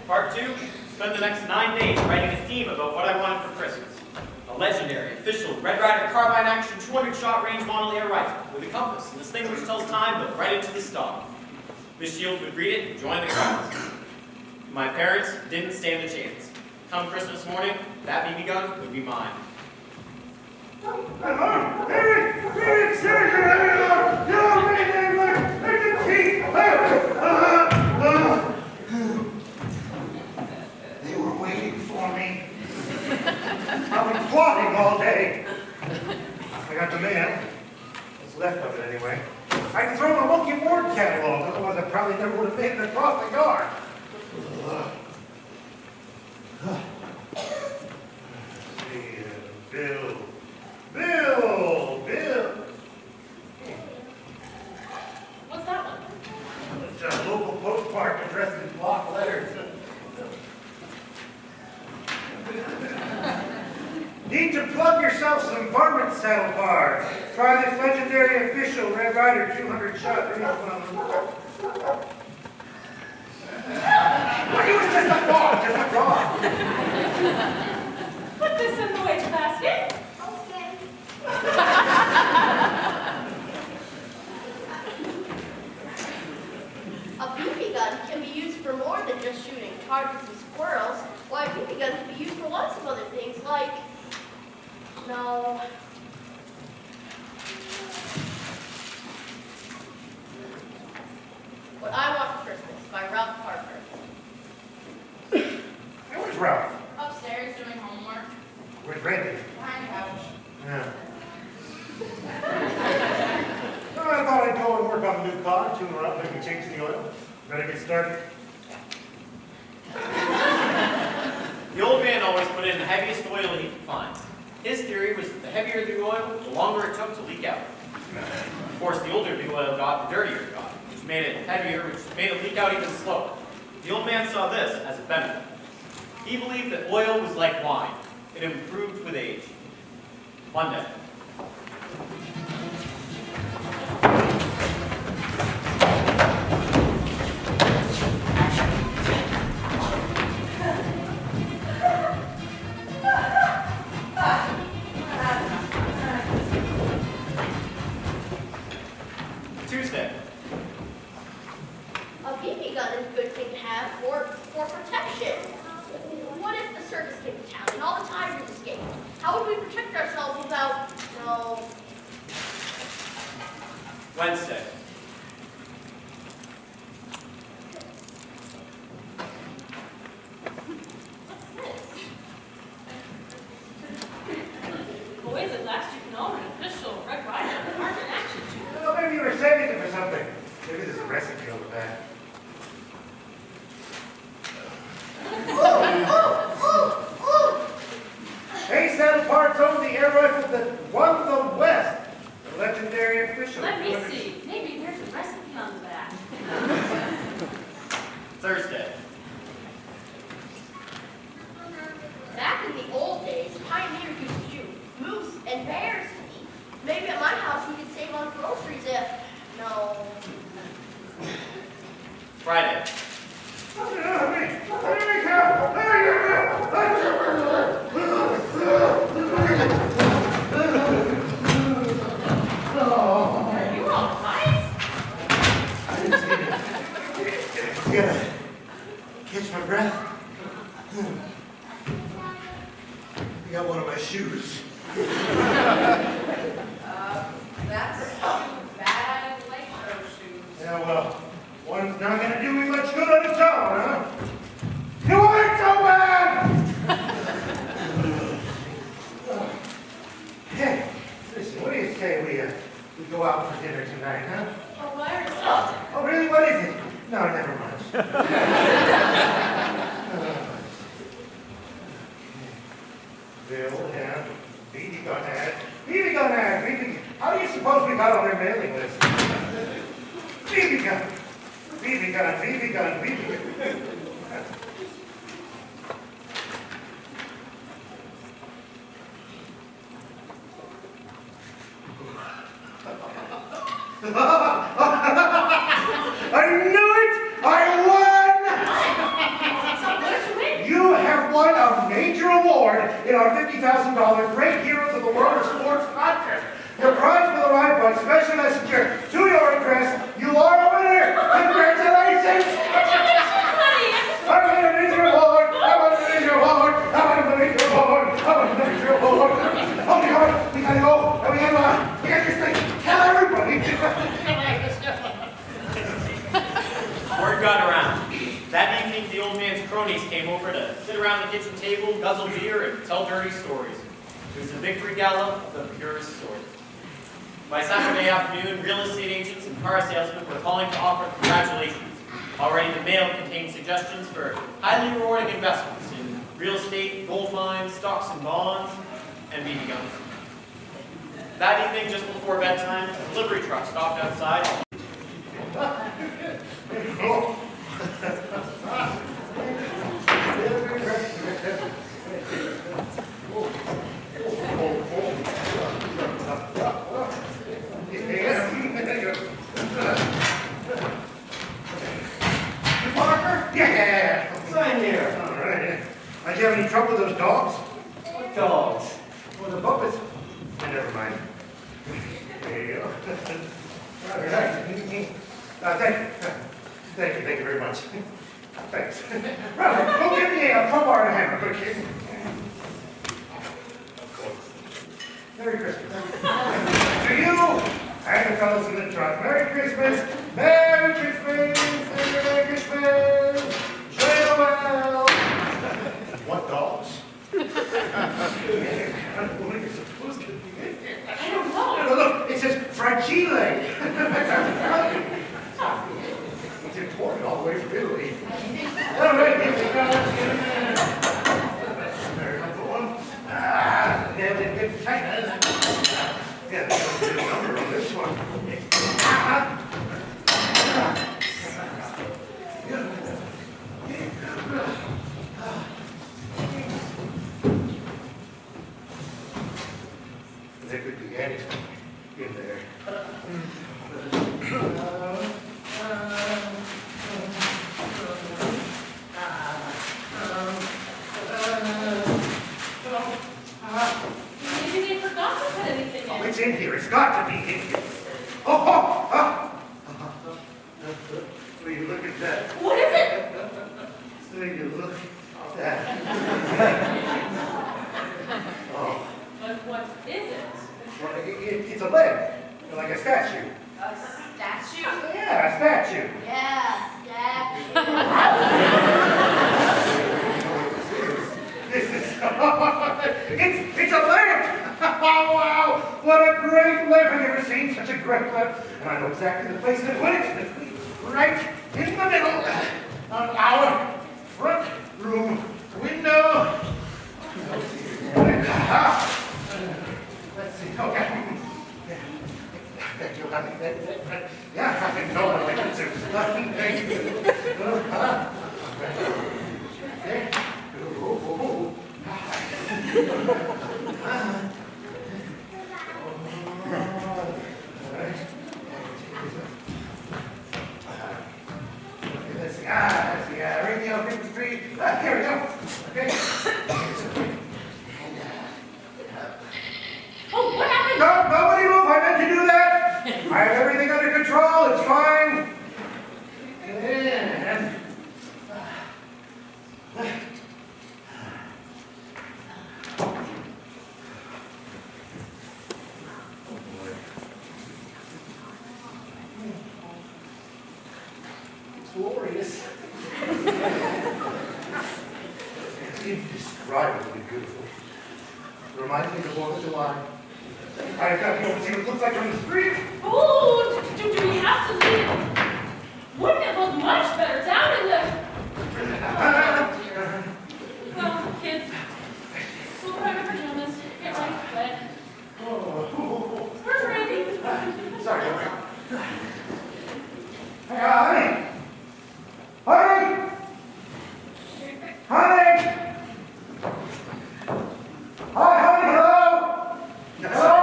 Part 2, spend the next 9 days writing a theme about what I wanted for Christmas. A legendary, official Red Ryder Carbine Action 200 shot range model air rifle with a compass and this thing which tells time built right into the stock. Miss Shields would read it and join the crowd. My parents didn't stand a chance. Come Christmas morning, that BB gun would be mine. They were waiting for me. I've been plotting all day. I got the man. What's left of it, anyway. I can throw in a monkey ward catalog, otherwise I probably never would have made it across the yard. Bill. What's that one? It's a local postmark addressed in block letters. Need to plug yourself some varmint saddle bars. Try this legendary official Red Ryder 200 shot range model. He was just a dog, Put this in the waste basket. Okay. A BB gun can be used for more than just shooting targets and squirrels. Why, a BB gun can be used for lots of other things, like... No. What I Want for Christmas by Ralph Parker. Hey, where's Ralph? Upstairs doing homework. Where's Randy? Behind the couch. Yeah. Well, I thought I'd go and work on the new car, tune her up, maybe change the oil. Better get started. The old man always put in the heaviest oil he could find. His theory was that the heavier the oil, the longer it took to leak out. Of course, the older the oil got, the dirtier it got, which made it heavier, which made it leak out even slower. The old man saw this as a benefit. He believed that oil was like wine. It improved with age. Monday. No. Wednesday. Boys, at last you can own an official Red Rider Department action suit. Well, maybe you were saving it for something. Maybe there's a recipe over there. Ace Saddle Parts owned the air rifle that won the West. The legendary official. Let me see. Maybe there's a recipe on the back. Thursday. Back in the old days, Pioneer used to shoot moose and bears to eat. Maybe at my house we could save on groceries if... No. Friday. Are you all right? I gotta catch my breath. I got one of my shoes. That's bad leg show shoes. Yeah, well, one's not gonna do me much good on its own, huh? You want so bad! Hey, listen, what do you say we go out for dinner tonight, huh? Or wire something. Oh, really? What is it? No, never mind. Bill, yeah. BB gun ad. BB gun ad. BB. How do you suppose we got on their mailing list? BB gun. BB gun. BB gun. BB gun. I knew it! I won! So what did you win? You have won a major award in our $50,000 Great Heroes of the World of Sports contest. Your prize will arrive by special messenger to your address. You are a winner! Congratulations! Congratulations, honey! I won a major award! I won a major award! I won a major award! I won a major award! Oh, my God! We gotta go! We gotta just tell everybody! Word got around. That evening, the old man's cronies came over to sit around the kitchen table, guzzle beer, and tell dirty stories. It was a victory gala of the purest sort. By Saturday afternoon, real estate agents and car salesmen were calling to offer congratulations. Already the mail contained suggestions for highly rewarding investments in real estate, gold mines, stocks and bonds, and BB guns. That evening, just before bedtime, a delivery truck stopped outside. Parker? Yeah! Sign here. All right. Did you have any trouble with those dogs? What dogs? Well, the puppets. Never mind. There you go. All right. Thank you very much. Thanks. Ralph, go get me a crowbar and a hammer, quick. Of course. Merry Christmas. To you and the fellows in the truck. Merry Christmas. Merry Christmas. Merry Christmas. Joy Noel. What dogs? What are you supposed to be in here? I don't know. No, look, it says fragile. It's imported all the way from Italy. All right, here we go. There's another one. Ah, yeah, they get tight. Yeah, there's a number on this one. There could be anything in there. Maybe they forgot to put anything Oh, in. it's in here. It's got to be in here. Will you look at that? What is it? Will you look at that? Oh, But what is it? Well, it's a leg, like a statue. A statue? Yeah, a statue. Yeah, statue. This is, it's a lamp! Oh, wow! What a great lamp! I've never seen such a great lamp. And I know exactly the place to put it. Right in the middle of our front room window. Let's see, okay. Thank you, honey. Yeah, I know I like it too. Thank you. Okay. Let's see. Let's see. Radio 53. Here we go. Okay. Oh, what happened? No, nobody move. I meant to do that. I have everything under control. It's fine. And it's glorious. It's indescribably beautiful. Reminds me of the 4th of July. I've got to be able to see what it looks like from the street. Oh, do we have to leave? Wouldn't it look much better down in the... Well, kids, we'll put on our pajamas, get ready for bed. Where's Randy? Sorry. Hey, honey! Honey! Honey! Hi, honey, hello? Hello?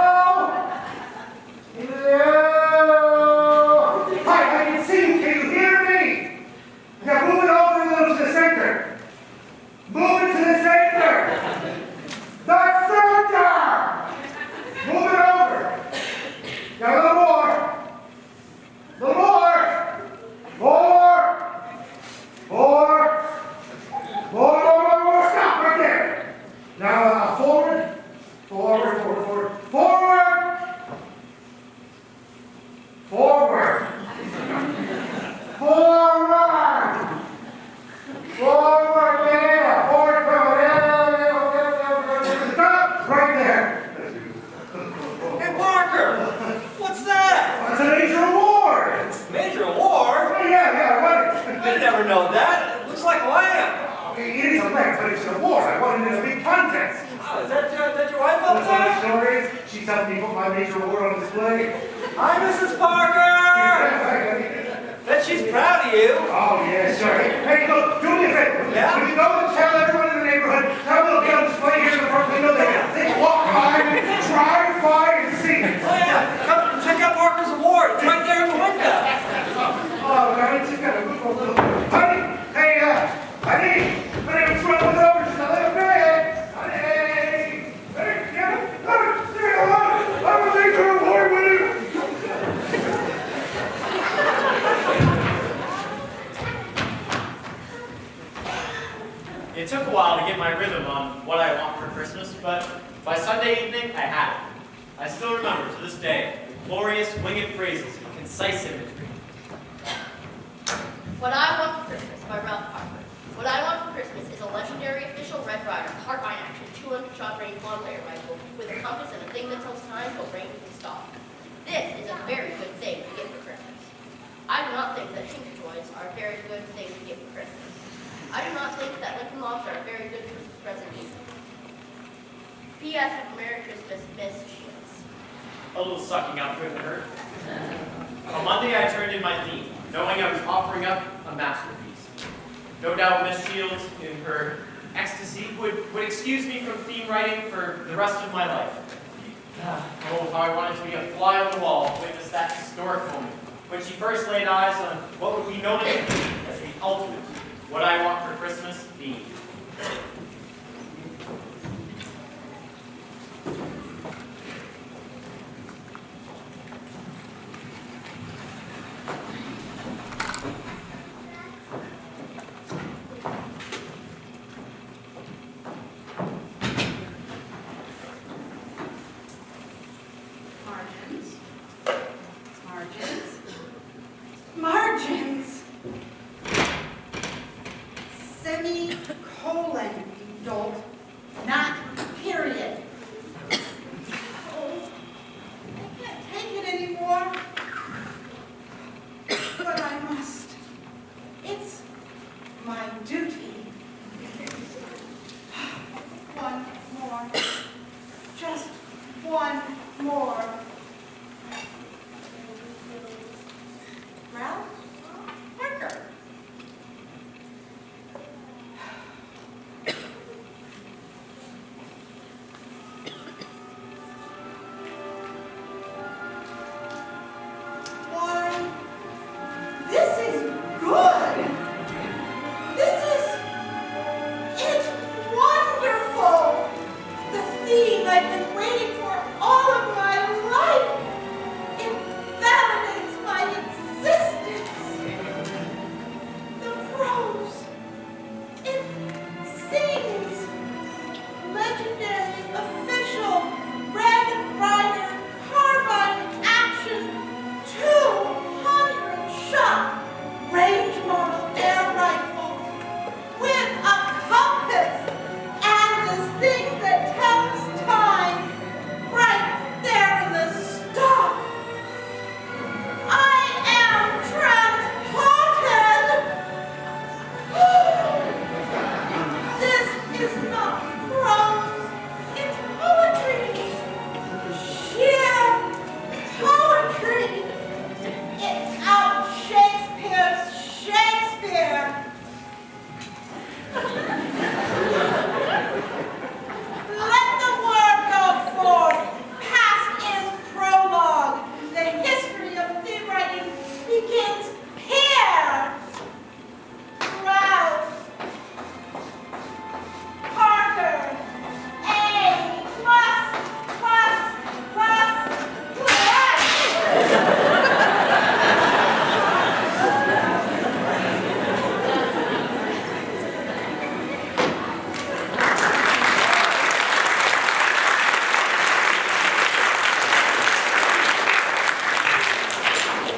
Hello? Hi, I can see you. Can you hear me? Now move it over a little to the center. Move it to the center. The center! Move it over. Now a little more. A little more. More. More. More. Stop right there. Now forward. Forward. Forward. Forward. Forward. Forward. Forward. Yeah. Forward. Stop right there. Hey, Parker! What's that? That's a major award. Major award? Yeah, what? I never know that. It looks like land. It is a lamp, but it's an award. I won it in a big contest. Oh, is that your wife up That's one of the there? stories. She's helped me put my major award on display. Hi, Mrs. Parker! Bet she's proud of you. Oh, yeah, sure. Hey, look, do me a favor. Yeah? When you go and tell everyone in the neighborhood, tell them it'll be on display here in the front window. They can walk by, drive by, and see it. Oh, yeah. Come check out Parker's award. It's right there in the window. Oh, man, it's just got a good little... Honey! Hey, honey! Honey, I'm trying to look over just a little bit. Honey! Hey, yeah, I'm a major award winner! It took a while to get my rhythm on what I want for Christmas, but by Sunday evening, I had it. I still remember to this day the glorious winged phrases and concise imagery. What I Want for Christmas by Ralph Parker. What I want for Christmas is a legendary official Red Ryder carbine action 200-shot range long-layer rifle with a compass and a thing that tells time till rain can stop. This is a very good thing to get for Christmas. I do not think that Tinker Toys are a very good thing to get for Christmas. I do not think that Lincoln Logs are a very good Christmas present either. P.S. Have a Merry Christmas, Miss Shields. A little sucking up couldn't hurt. On Monday, I turned in my theme, knowing I was offering up a masterpiece. No doubt Miss Shields, in her ecstasy, would excuse me from theme writing for the rest of my life. Oh, how I wanted to be a fly on the wall to witness that historic moment, when she first laid eyes on what would be known as the ultimate What I Want for Christmas theme. margins, margins, margins. Semicolon, you dolt, not period. Oh, I can't take it anymore. But I must. It's my duty. One more. Just one more. Ralph Parker. Why, this is good. It's wonderful. The theme I've been waiting for all of my life. It validates my existence. The prose. It sings. Legendary official Red Rider carbine action 200 shot range model air rifle with a compass and this thing that tells time right there in the stock. I am transported. This is not prose, it's poetry. Sheer poetry. It's out Shakespeare's Shakespeare. Let the word go forth. Past is prologue. The history of theme writing begins here. Ralph Parker. A plus, plus, plus, plus.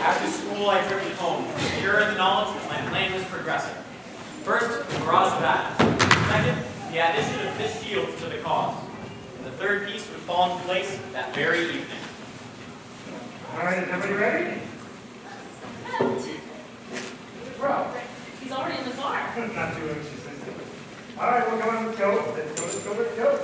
After school, I drifted home, secure in the knowledge that my plan was progressing. First, the barrage of battles. Second, the addition of fish shields to the cause. And the third piece would fall into place that very evening. All right, is everybody ready? Bro. He's already in the car. Not too anxious. All right, we're going, let's go. Let's go.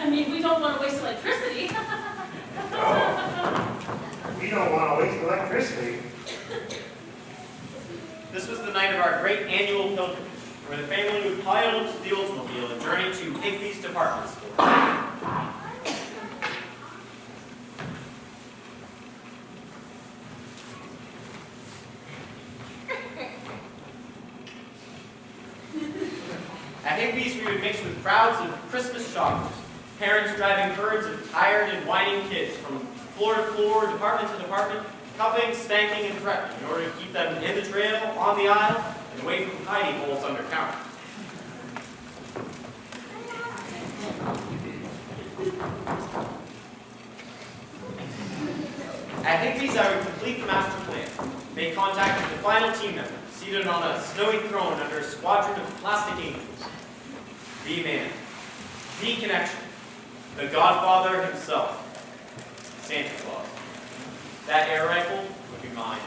I mean, we don't want to waste electricity. We don't want to waste electricity. This was the night of our great annual pilgrimage, where the family would pile into the Oldsmobile and journey to Higby's department store. At Higby's, we would mix with crowds of Christmas shoppers, parents driving herds of tired and whining kids from floor to floor, department to department, cuffing, spanking, and threatening in order to keep them in the trail, on the aisle, and away from hiding holes under counter. At Higby's, I would complete the master plan, make contact with the final team member, seated on a snowy throne under a squadron of plastic angels. The man, the connection, the Godfather himself, Santa Claus. That air rifle would be mine.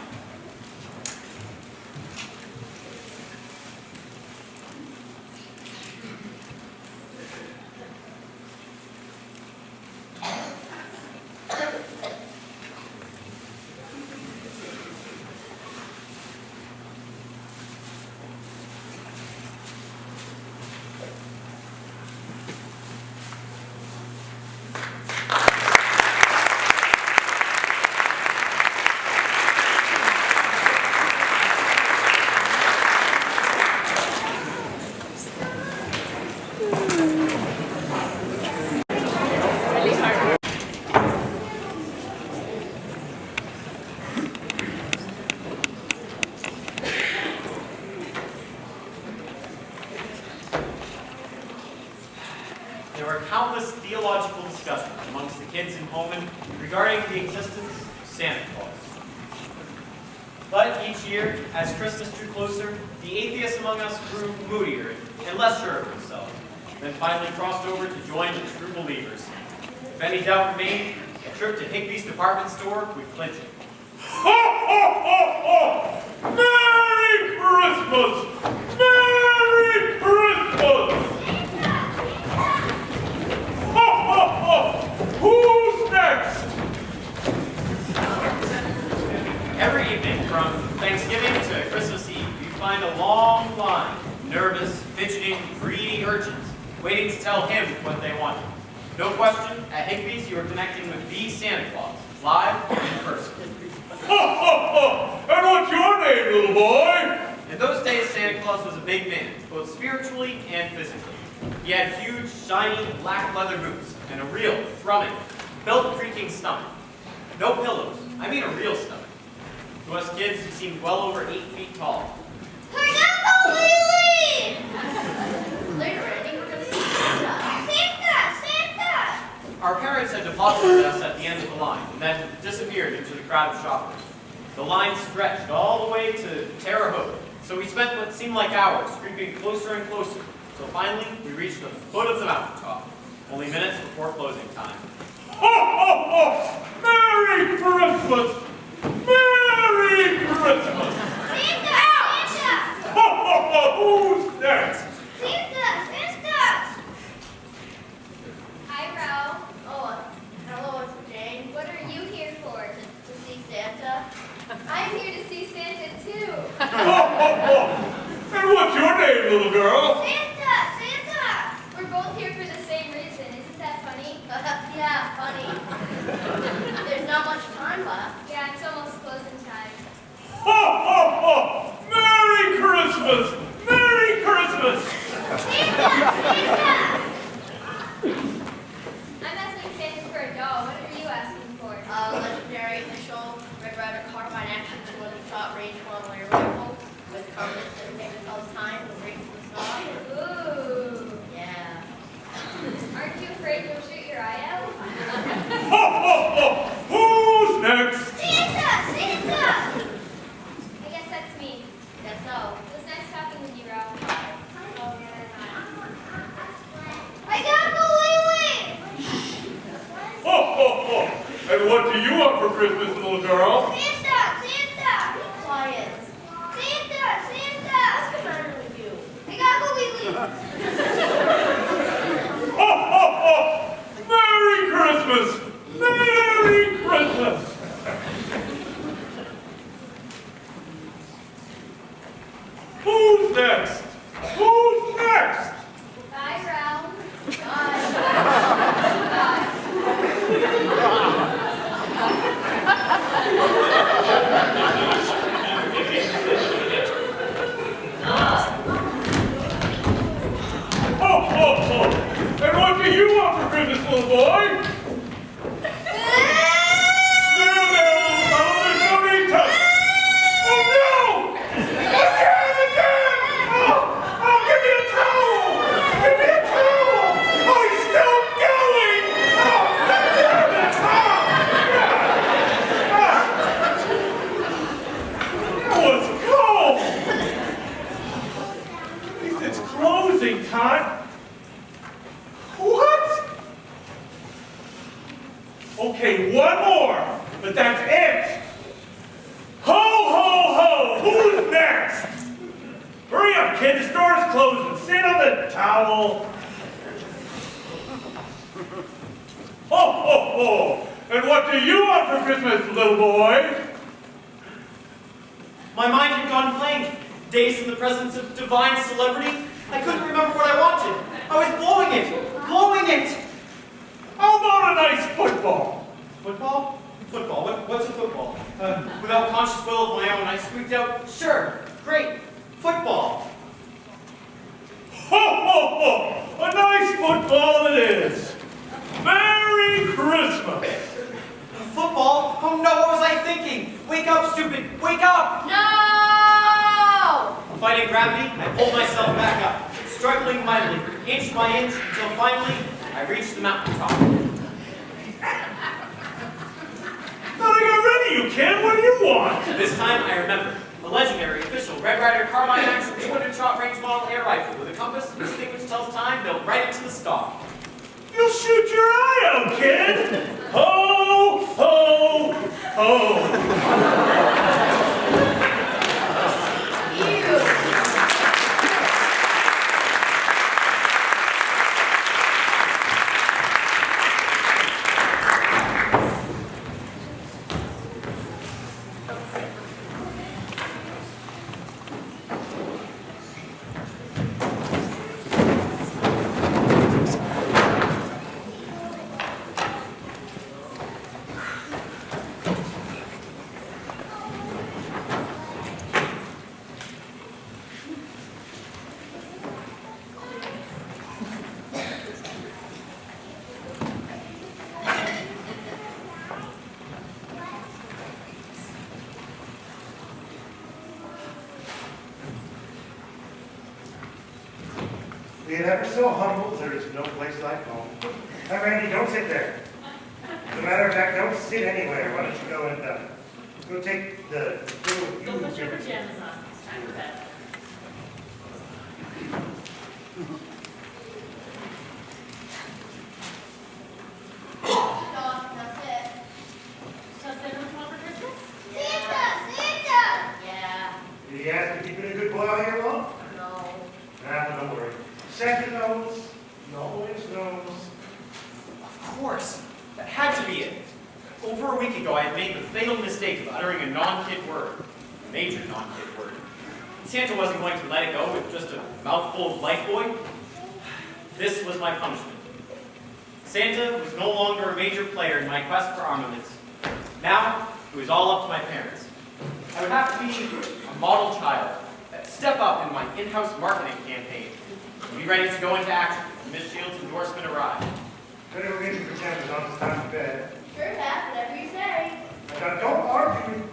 countless theological discussions amongst the kids in Holman regarding the existence of Santa Claus. But each year, as Christmas drew closer, the atheist among us grew moodier and less sure of himself, then finally crossed over to join the true believers. If any doubt remained, a trip to Higby's department store would clinch it. Ho, ho, ho, ho! Merry Christmas! Merry Christmas! Ho, ho, ho! Who's next? Every evening, from Thanksgiving to Christmas Eve, you find a long line of nervous, fidgeting, greedy urchins waiting to tell him what they wanted. No question, at Higby's you are connecting with the Santa Claus, live and in person. Ho, ho, ho! And what's your name, little boy? In those days, Santa Claus was a big man, both spiritually and physically. He had huge, shiny, black leather boots and a real, thrumming, belt-creaking stomach. No pillows. I mean a real stomach. To us kids, he seemed well over 8 feet tall. Pineapple Lily! Later, Andy, we're going to see Santa. Santa! Our parents had deposited us at the end of the line and then disappeared into the crowd of shoppers. The line stretched all the way to Terre Haute, so we spent what seemed like hours creeping closer and closer, until finally we reached the foot of the mountaintop, only minutes before closing time. Ho, ho, ho! Merry Christmas! Merry Christmas! Santa! Ho, ho, ho! Who's next? Santa! Hi, Ralph. Oh, hello, it's Jane. What are you here for? To see Santa. I'm here to see Santa, too. Ho, ho, ho! And what's your name, little girl? Santa! We're both here for the same reason. Isn't that funny? Yeah, funny. There's not much time left. Yeah, it's almost closing time. Ho, ho, ho! Merry Christmas! Merry Christmas! Santa! I'm asking Santa for a doll. What are you asking for? Legendary official Red Ryder carbine action 200-shot range one-layer rifle with compass and thing that tells time and breaks the snob. Ooh. Yeah. Aren't you afraid you'll shoot your eye out? Ho, ho, ho! Who's next? Santa! I guess that's me. Guess so. It was nice talking with you, Ralph. Oh, yeah. I got the Lily! Ho, ho, ho! And what do you want for Christmas, little girl? Santa! Be quiet. Santa! What's the matter with you? I got the Lily! Ho, ho, ho! Merry Christmas! Merry Christmas! Who's next? Who's next? Bye, Ralph. Ho, ho, ho! And what do you want for Christmas, little boy? There, little fellow, there's no need to... Oh, no! Again! Oh, give me a towel! Give me a towel! Oh, he's still going! Oh, damn it! That was cold! At least it's closing time. What? Okay, one more, but that's it. Ho, ho, ho! Who's next? Hurry up, kid. The store's closing. Sit on the towel. Ho, ho, ho! And what do you want for Christmas, little boy? My mind had gone blank. Dazed in the presence of divine celebrity, I couldn't remember what I wanted. I was blowing it. How about a nice football? Football? Football? What's a football? Without conscious will of my own, I squeaked out, sure, great, football. Ho, ho, ho! A nice football it is. Merry Christmas. Football? Oh no, what was I thinking? Wake up, stupid, wake up! No! Fighting gravity, I pulled myself back up, struggling mightily, inch by inch, until finally I I reached the mountaintop. Thought I got rid of you, Ken. What do you want? This time I remembered. A legendary official Red Ryder carbine action 200 shot range model air rifle with a compass and a stick which tells time built right into the stock. You'll shoot your eye out, Ken. Ho, ho, ho. Being ever so humble, there is no place like home. Now, Randy, don't sit there. As a matter of fact, don't sit anywhere. Why don't you go and go take the Go put your pajamas on. It's time for bed. That's it. So is that what you want for Christmas? Santa! Yeah. Did he ask if you've been a good boy all year long? No. Nah, don't worry. Santa knows. He always knows. Of course. That had to be it. Over a week ago, I had made the fatal mistake of uttering a non-kid word. A major non-kid word. Santa wasn't going to let it go with just a mouthful of life boy. This was my punishment. Santa was no longer a major player in my quest for armaments. Now, it was all up to my parents. I would have to be a model child, step up in my in-house marketing campaign, and be ready to go into action when Miss Shields' endorsement arrived. Better go get your pajamas on. It's time for bed. Sure, Dad, whatever you say. Now, don't argue.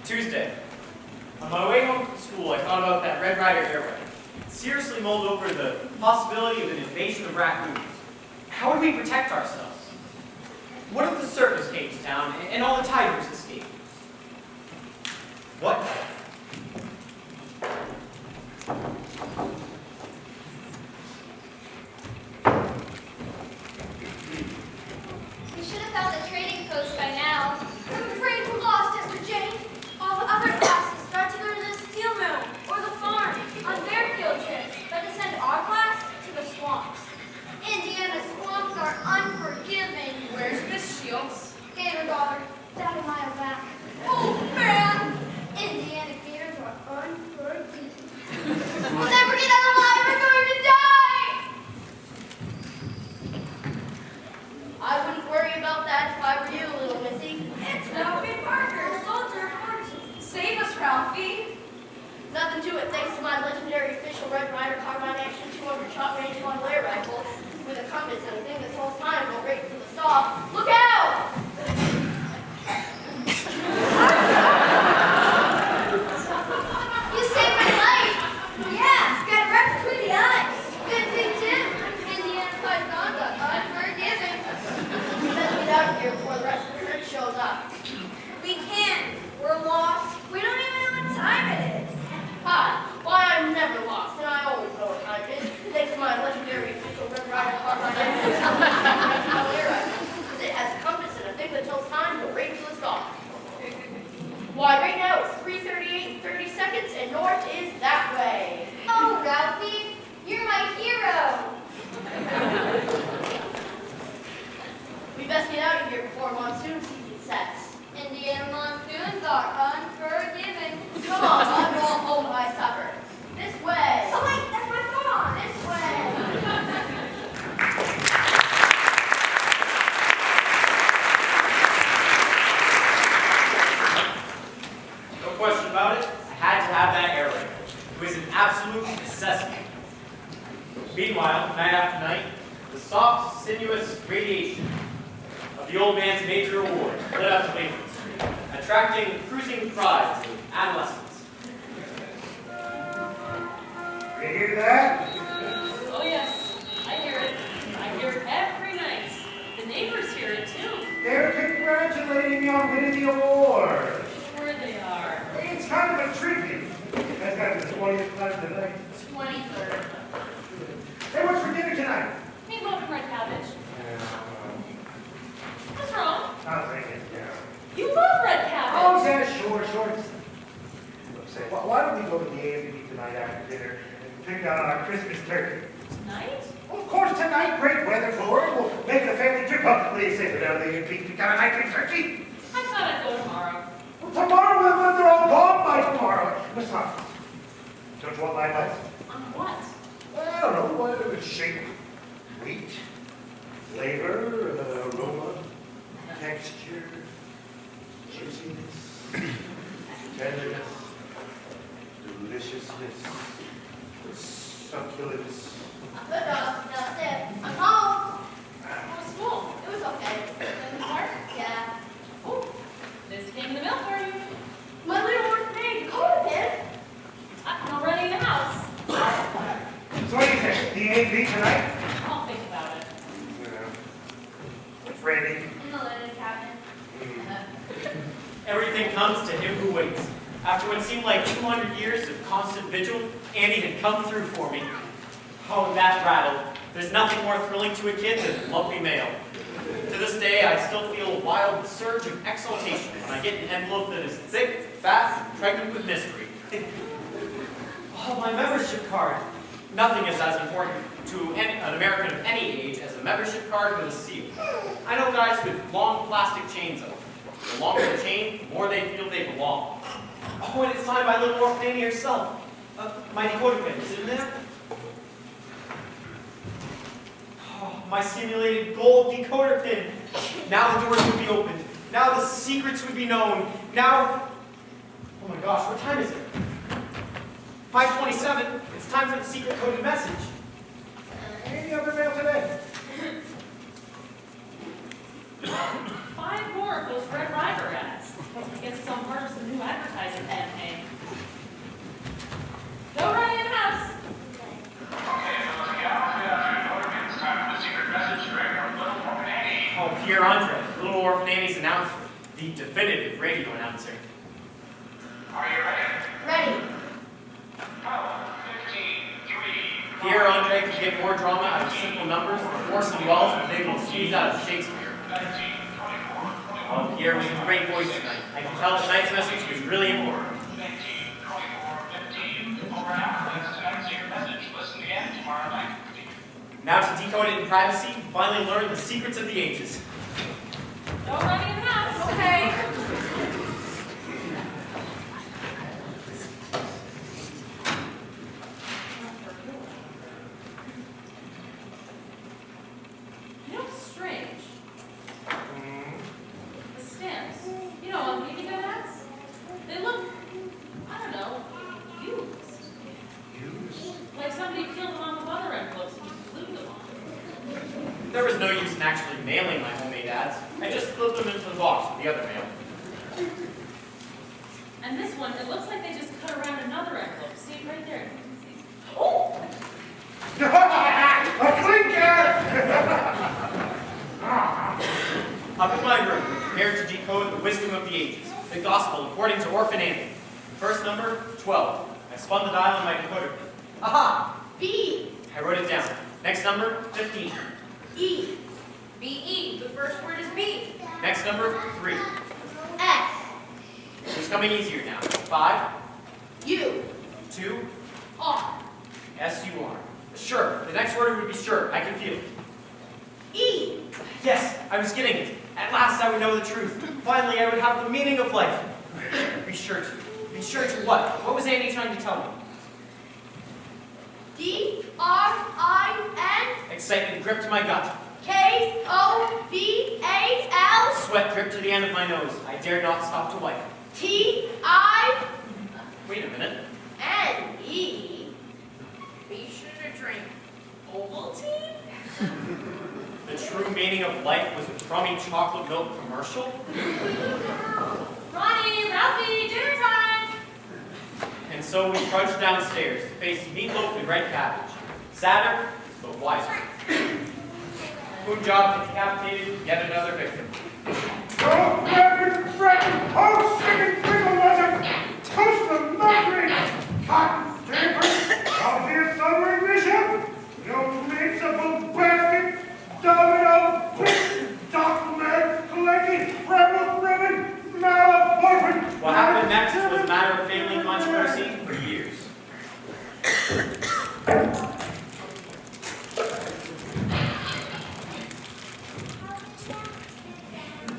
Tuesday. On my way home from school, I thought about that Red Ryder air rifle. Seriously mulled over the possibility of an invasion of raccoons. How would we protect ourselves? What if the circus came to town and all the tigers escaped? What? We should have found the trading post by now. I'm afraid we're lost, Esther Jane. All the other classes start to go to the steel mill or the farm on their field trips, but to send our class to the swamps. Indiana swamps are unforgiving. Where's Miss Shields? Gator daughter, down a mile back. Oh man! Indiana gators are nothing to it thanks to my legendary official Red Ryder Carbine Action 200 shot range long layer rifle with a compass and a thing that holds time go right to the stall. Look out! You saved my life! Yeah, it's got a right between the eyes. Good thing, Tim. Indiana Python got unforgiving. We better get out of here before the rest of the church shows up. We can't. We're lost. We don't even know what time it is. Hi. Why, I'm never lost, and I always know what time it is, thanks to my legendary official Red Ryder Carbine Action layer rifle, because it has a compass and a thing that tells time go right to the stall. Why, right now it's 3:38 and 30 seconds, and north is that way. Oh, Ralphie, you're my hero. We best get out of here before monsoon season sets. Indiana monsoons are unforgiving. Come on, I'll go home by supper. This way. Oh wait, that's my phone. This way. No question about it, I had to have that air rifle. It was an absolute necessity. Meanwhile, night after night, the soft, sinuous radiation of the old man's major award lit up the Maple Street, attracting cruising crowds of adolescents. You hear that? Oh yes, I hear it. I hear it every night. The neighbors hear it too. They're congratulating me on winning the award. Sure they are. It's kind of a tribute. That's got the 20th time tonight. 23rd. Hey, what's for dinner tonight? Meatloaf and red cabbage. What's wrong? I'll bring it down. You love red Oh, cabbage. yeah, sure. Look, say, why don't we go to the A&P tonight after dinner and pick out our Christmas turkey? Tonight? Well, of course, tonight, great weather for it. We'll make it a family trip. What do you say, go down to the A&P, pick out a nice big turkey? I thought I'd go tomorrow. Well, tomorrow, they're all gone by tomorrow. Listen, don't you want my advice? On what? I don't know, what shape, weight, flavor, aroma, texture, juiciness, tenderness, deliciousness, succulence. Good dog. That's it. I'm home. How was school? It was okay. In the park? Yeah. Oh, this came in the mail for you. My little orphanage. Dakota did. I'm already in the house. So what do you think? The A&P tonight? I'll think about it. What's ready? In the linen cabinet. Everything comes to him who waits. After what seemed like 200 years of constant vigil, Andy had come through for me. Oh, that rattled. There's nothing more thrilling to a kid than lumpy mail. To this day, I still feel a wild surge of exultation when I get an envelope that is thick, fast, and pregnant with mystery. Oh, my membership card. Nothing is as important to an American of any age as a membership card with a seal. I know guys with long plastic chains on them. The longer the chain, the more they feel they belong. Oh, and it's signed by little Orphanini herself. My decoder pin, is it in there? Oh, my simulated gold decoder pin. Now the doors would be opened. Now the secrets would be known. Now, oh my gosh, what time is it? 5:27. It's time for the secret coded message. Any other mail today? 5 more of those Red Ryder ads. I guess it's on part of some new advertising campaign. Go right in the house. Oh, Pierre Andre, Little Orphan Annie's announcer, the definitive radio announcer. Are you ready? Ready. Oh, 15, 3. Pierre Andre could get more drama out of simple numbers than Orson Welles was able to squeeze out of Shakespeare. 19, 24, 21. Oh, Pierre was a great voice tonight. I can tell tonight's message was really important. 19, 24, 15. Over an hour. That's tonight's secret message. Listen again tomorrow night. Now to decode it in privacy, finally learn the secrets of the ages. Go right in the house. Okay. You know what's strange? The stamps. You know, on BB ads? They look, I don't know, used. mailing my homemade ads. I just slipped them into the box with the other mail. And this one, it looks like they just cut around another envelope. See it right there. Oh! A clinker! Up in my room, prepared to decode the wisdom of the ages, the gospel according to Orphan Annie. First number, 12. I spun the dial on my decoder. Aha! B. I wrote it down. Next number, 15. E. B-E, the first word is B. Next number, 3. S. It's coming easier now. 5, U. 2, R. S-U-R. Sure, the next word would be sure. I can feel it. E. Yes, I was getting it. At last I would know the truth. Finally, I would have the meaning of life. Be sure to. Be sure to what? What was Annie trying to tell me? D-R-I-N. Excitement gripped my gut. K-O-V-A-L. Sweat dripped to the end of my nose. I dared not stop to wipe. T-I-N-E. Wait a minute. Be sure to drink Ovaltine? The true meaning of life was a crummy chocolate milk commercial? Ronnie, Ralphie, dinner time! And so we trudged downstairs to face meatloaf and red cabbage. Sadder, but wiser. Food job decapitated yet another victim. Oh, rapid threaten! Oh, second fiddle was it! Toast of mercury! Cotton taper! I'll be a summary bishop! No municipal basket! Domino! Document! Collecting! Rebel ribbon! Malapportment! What happened next was a matter of family controversy for years.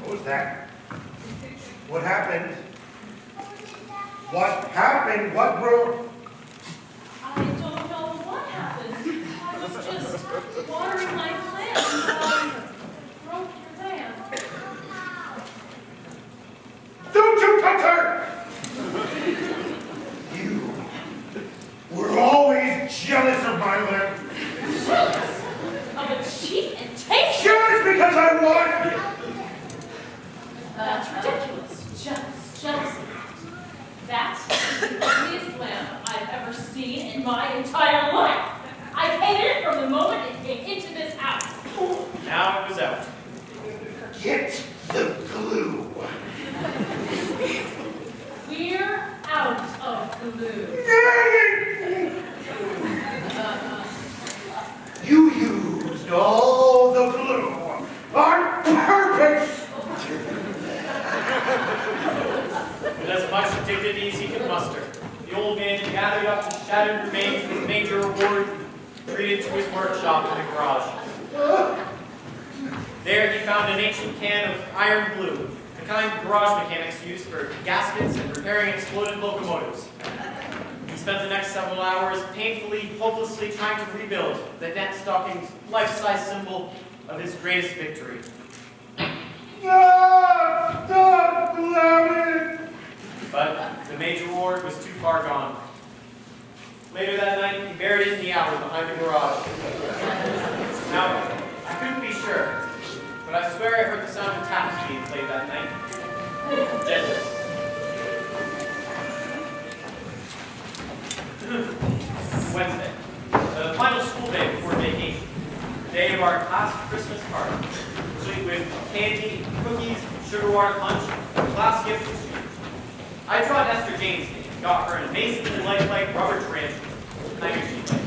What was that? What happened? What happened? What broke? I don't know what happened. I was just watering my plants while I broke your lamp. Don't you touch her! You were always jealous of my lamp. Jealous of a cheap and tasteless. Jealous because I won! That's ridiculous. Jealousy. That is the ugliest lamp I've ever seen in my entire life. I hated it from the moment it came into this house. Now it was out. Get the glue. We're out of glue. You used all the glue on purpose! With as much dignity as he could muster, the old man gathered up the shattered remains of his major award and retreated to his workshop in the garage. There he found an ancient can of iron glue, the kind garage mechanics use for gaskets and repairing exploded locomotives. He spent the next several hours painfully, hopelessly trying to rebuild the net stocking's life-size symbol of his greatest victory. Stop laughing! But the major ward was too far gone. Later that night, he buried it in the alley behind the garage. Now, I couldn't be sure, but I swear I heard the sound of taps being played that night. Gently. Wednesday, the final school day before vacation. The day of our class Christmas party, complete with candy, cookies, sugar water punch, and class gift exchange. I tried Esther Jane's name and got her an amazingly lifelike rubber tarantula. I knew she'd like it.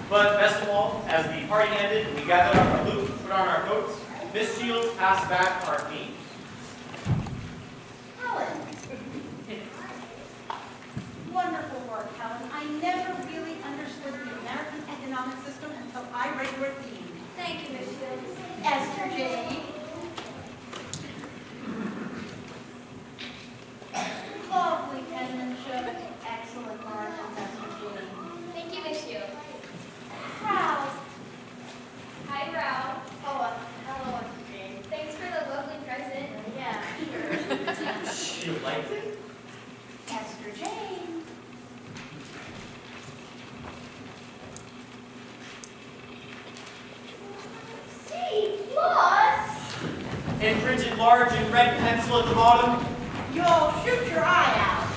But best of all, as the party ended and we gathered up our loot and put on our coats, Miss Shields passed back our theme. Helen. Wonderful work, Helen. I never really understood the American economic system until I read your theme. Thank you, Miss Shields. Esther Jane. Lovely penmanship. Excellent margins, Esther Jane. Thank you, Miss Shields. Proud. Hi, Ralph. Oh, hello, Esther Jane. Thanks for the lovely present. Yeah, sure. You liked it? Esther Jane. See, and printed large in red pencil at the bottom. You'll shoot your eye out.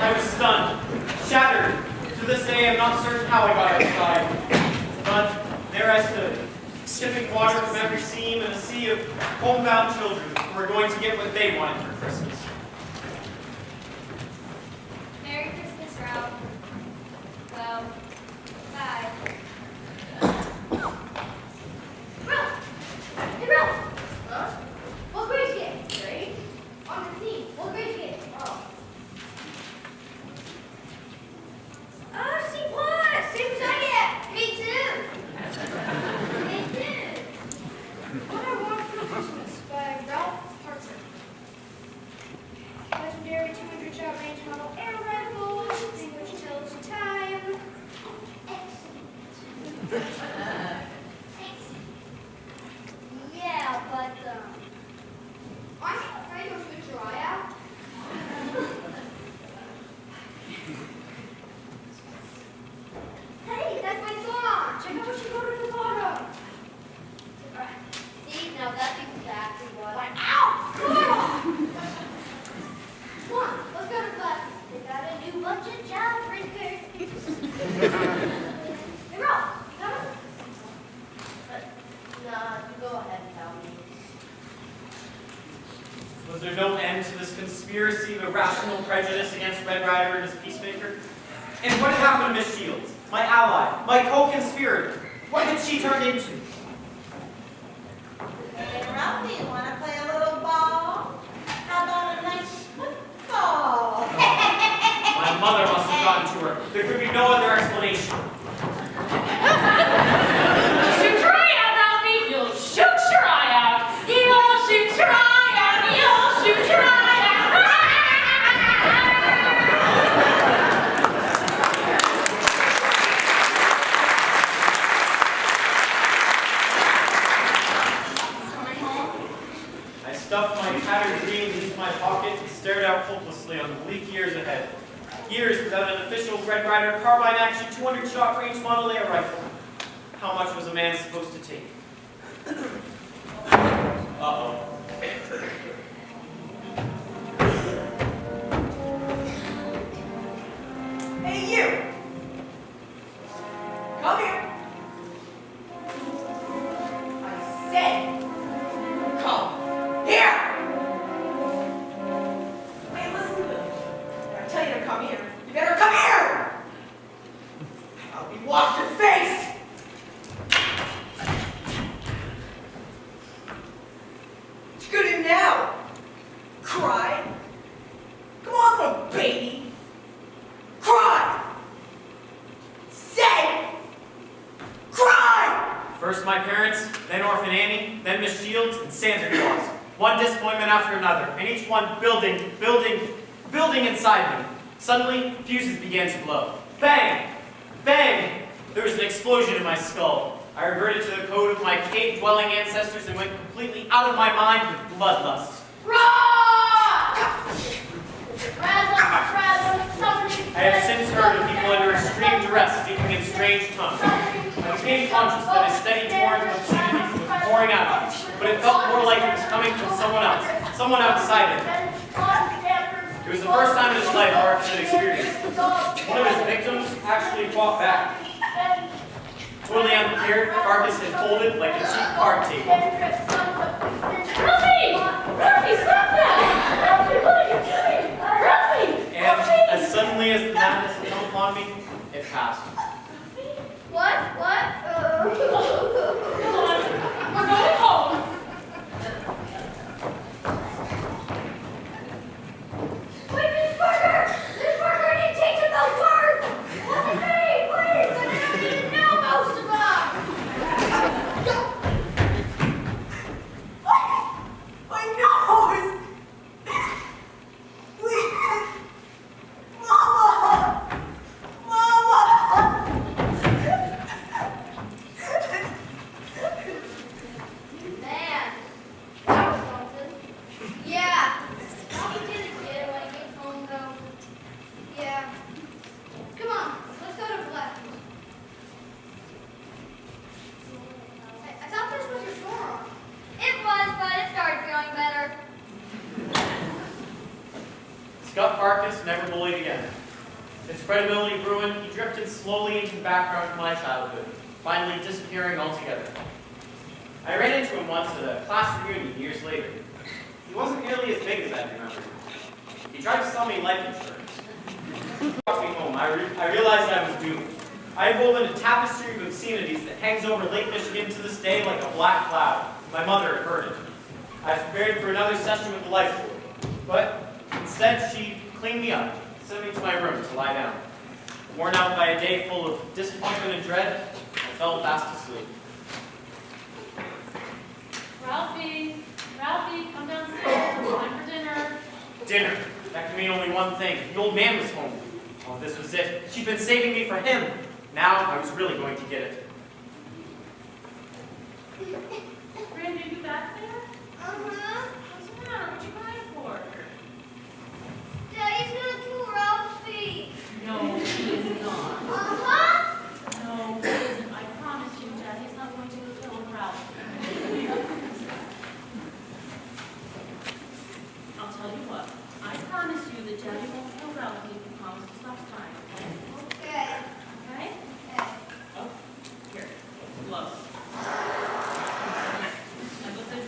I was stunned, shattered. To this day, I'm not certain how I got outside. But there I stood, sipping water from every seam in a sea of homebound children who were going to get what they wanted for Christmas. Merry Christmas, Ralph. Well, bye. Ralph! Hey, Ralph! Huh? What grade you get? Great. On the team. What grade you get? Oh. C+! Same as I get! Me too! Me too! What I Want for Christmas by Ralph Parker. Legendary 200-shot range model air rifle, thing which tells you time. Excellent. Yeah, but, aren't you afraid you'll shoot your eye out? Hey, that's my song! Check out what she wrote at the bottom! See, now that's exactly what. Ow! Come on, let's go to class. They got a new bunch of job drinkers. Hey, Ralph, come on. Nah, you go ahead and tell me. Was there no end to this conspiracy of irrational prejudice against Red Ryder and his peacemaker? And what had happened to Miss Shields, my ally, my co-conspirator? What had she turned into? Hey, Ralphie, you want to play a little ball? How about a nice football? My mother must have gotten to her. There could be no other explanation. Shoot your eye out, Ralphie! You'll shoot your eye out! You'll shoot your eye out! You'll shoot your eye out! I stuffed my tattered dreams into my pocket and stared out hopelessly on the bleak years ahead. Years without an official Red Ryder carbine action 200-shot range model air rifle. How much was a man supposed to take? Uh-oh. Hey, you! Come here. I said, come here! Hey, listen good. When I tell you to come here, you better come here! I'll be wash your face! What you gonna do now? Cry? Come on, little baby! Cry! Say! Cry! First my parents, then Orphan Annie, then Miss Shields, and Santa Claus. One disappointment after another, and each one building inside me. Suddenly, fuses began to blow. Bang! Bang! There was an explosion in my skull. I reverted to the code of my cave-dwelling ancestors and went completely out of my mind with bloodlust. I have since heard of people under extreme duress speaking in strange tongues. I became conscious that a steady torrent of obscenities was pouring out, but it felt more like it was coming from someone else, someone outside him. It was the first time in his life Mark had experienced this. One of his victims actually fought back. Totally unprepared, Farkas had folded like a cheap card table. Ralphie! Ralphie, stop that! Ralphie, what are you doing? Ralphie! And as suddenly as the madness had come upon me, it passed. What? Come on, we're going home. Wait, Miss Parker! Miss Parker, I didn't take to those words! Let me be, please! I didn't even know most of them! My nose! Please! Mama! Mama! Scut Farkas never bullied again. His credibility ruined, he drifted slowly into the background of my childhood, finally disappearing altogether. I ran into him once at a class reunion years later. He wasn't nearly as big as I remembered. He tried to sell me life insurance. Walking home, I realized I was doomed. I had woven a tapestry of obscenities that hangs over Lake Michigan to this day like a black cloud. My mother had heard it. I was prepared for another session with the life board, but instead she cleaned me up, sent me to my room to lie down. Worn out by a day full of disappointment and dread, I fell fast asleep. Ralphie, come downstairs. It's time for dinner. Dinner. That could mean only one thing. The old man was home. Oh, this was it. She'd been saving me for him. Now I was really going to get it. Randy, are you back there? Uh-huh. What's the matter? What you crying for? Daddy's gonna kill Ralphie. No, he is not. Uh-huh. No, he isn't. I promise you, Daddy's not going to kill Ralph. I'll tell you what. I promise you that Daddy won't kill Ralphie if you promise to stop crying. Okay. Okay? Okay. Oh, here. Gloves. And look at this.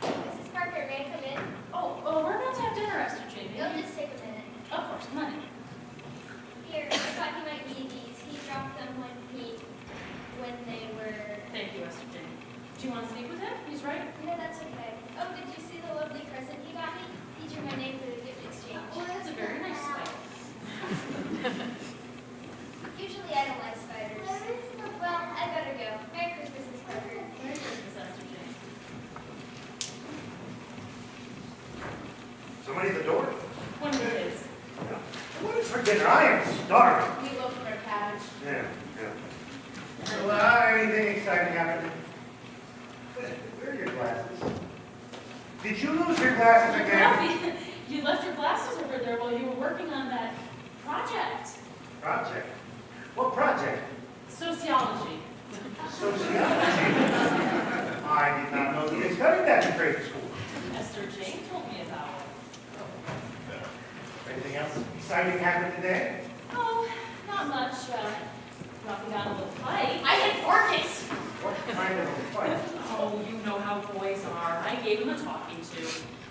Mrs. Parker, may I come in? Oh, we're about to have dinner, Esther Jane. It'll just take a minute. Of course, money. Here, I thought he might need these. He dropped them when they were... Thank you, Esther Jane. Do you want to speak with him? He's right. No, that's okay. Oh, did you see the lovely present he got me? He drew my name for the gift exchange. Oh, that's a very nice spider. Usually I don't like spiders. Well, I better go. Merry Christmas, Miss Parker. Merry Christmas, Esther Jane. Somebody at the door? One of the kids. What is for dinner? I am starving. Meatloaf and red cabbage. Yeah. So, anything exciting happening? Where are your glasses? Did you lose your glasses again? Ralphie, you left your glasses over there while you were working on that project. Project? What project? Sociology. Sociology. I did not know that they studied that in grade school. Esther Jane told me about it. Anything else exciting happened today? Oh, not much. Ralphie got in a little fight. I hit Farkas! What kind of a fight? Oh, you know how boys are. I gave him a talking to.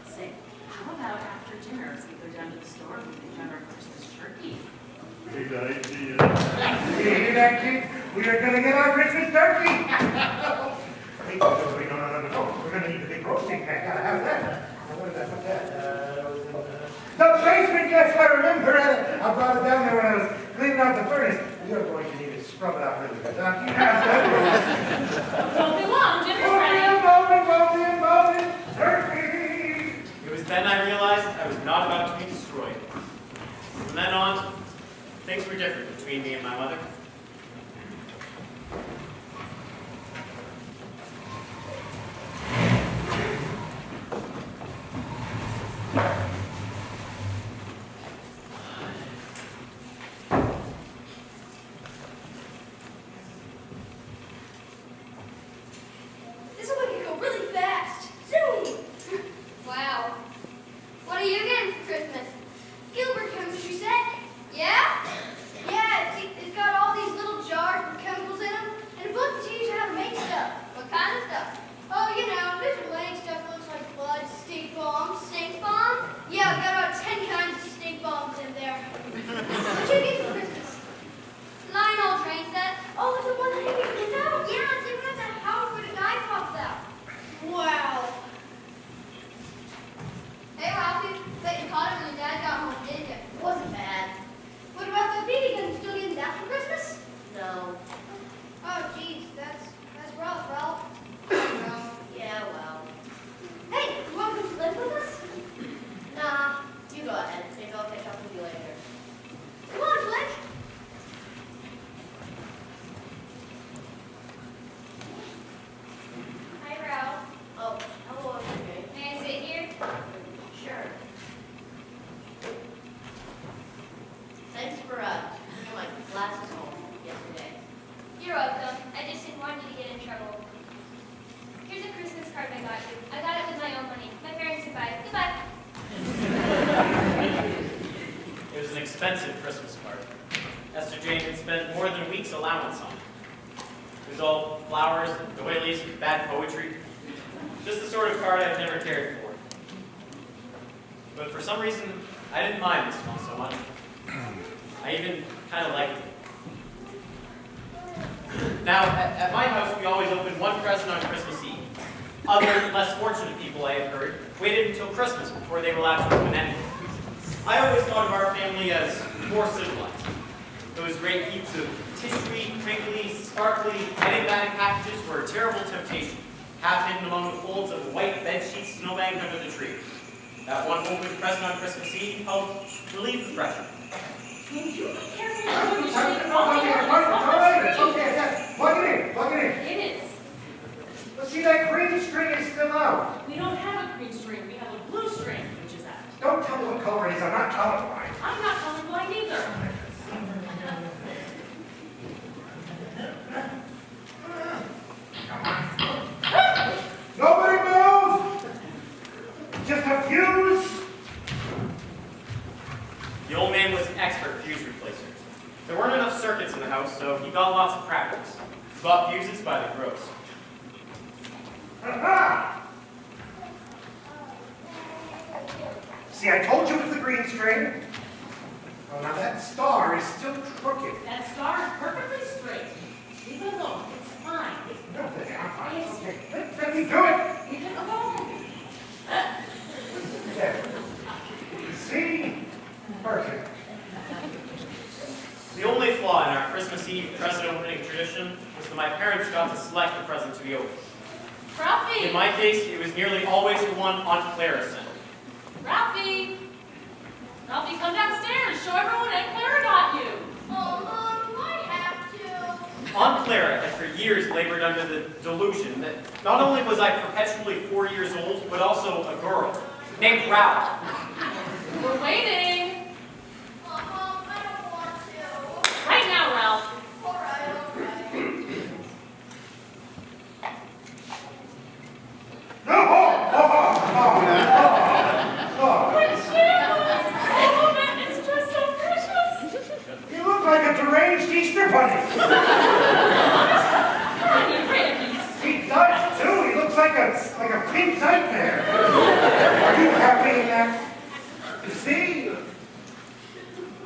Say, how about after dinner, if we go down to the store and we pick out our Christmas turkey? Great idea. You hear that, kid? We are going to get our Christmas turkey! Hey, no. We're going to need the big roasting pan. Gotta have that. What is that? What's that? The basement, yes, I remember it. I brought it down there when I was cleaning out the furnace. You're going to need to scrub it out a little bit. Don't be long, dinner's ready. Moment, turkey! It was then I realized I was not about to be destroyed. From then on, things were different between me and my mother. expensive Christmas card. Esther Jane had spent more than a week's allowance on it. It was all flowers, doilies, and bad poetry. Just the sort of card I've never cared for. But for some reason, I didn't mind this one so much. I even kind of liked it. Now, at my house, we always opened one present on Christmas Eve. Other, less fortunate people, I have heard, waited until Christmas before they were allowed to open anything. I always thought of our family as more civilized. Those great heaps of tissuey, crinkly, sparkly, enigmatic packages were a terrible temptation, half hidden among the folds of the white bedsheet snowbank under the tree. That one open present on Christmas Eve helped relieve the pressure. Can you be careful with It's your okay. Plug it in. It is. But see, that green string is still out. We don't have a green string. We have a blue string, which is out. Don't tell me what color it is. I'm not colorblind. I'm not colorblind either. Come on. Nobody move! Just a fuse! The old man was an expert fuse replacer. There weren't enough circuits in the house, so he got lots of practice. He bought fuses by the gross. Aha! See, I told you it was the green string. Oh, now that star is still crooked. That star is perfectly straight. Leave it alone. It's fine. Nothing. I'm fine. Okay. Let me do it. Leave it alone. There. See? Perfect. The only flaw in our Christmas Eve present opening tradition was that my parents got to select the present to be opened. Ralphie! In my case, it was nearly always the one Aunt Clara sent. Ralphie! Ralphie, come downstairs. Show everyone Aunt Clara got you. Oh, Mom, you might have to. Aunt Clara had for years labored under the delusion that not only was I perpetually 4 years old, but also a girl named Ralph. We're waiting. Oh, Mom, I don't want to. Right now, Ralph. All right, all right. Oh, man, it's just so precious. You look like a deranged Easter bunny. He does too. He looks like a pink nightmare. Are you happy in that? You see?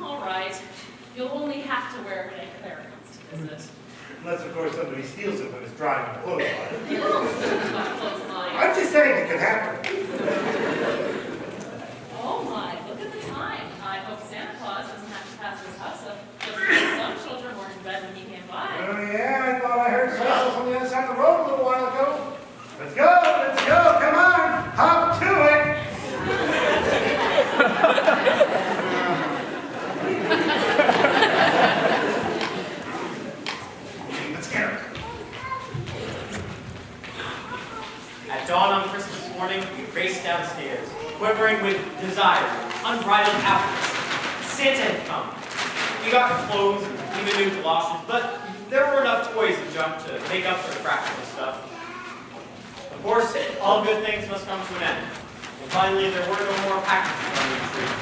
All right. You'll only have to wear it when Aunt Clara comes to visit. Unless, of course, somebody steals it when it's drying on the clothesline. You won't steal my clothesline. I'm just saying it could happen. Oh my, look at the time. I hope Santa Claus doesn't have to pass his house up just because some children weren't in bed when he came by. Oh, yeah, I thought I heard something from the other side of the road a little while ago. Let's go, come on, hop to it. Let's get her. At dawn on Christmas morning, we raced downstairs, quivering with desire, unbridled happiness. Santa had come. We got clothes and even new galoshes, but there were enough toys and junk to make up for the practical stuff. Of course, all good things must come to an end. And finally, there were no more packages under the tree,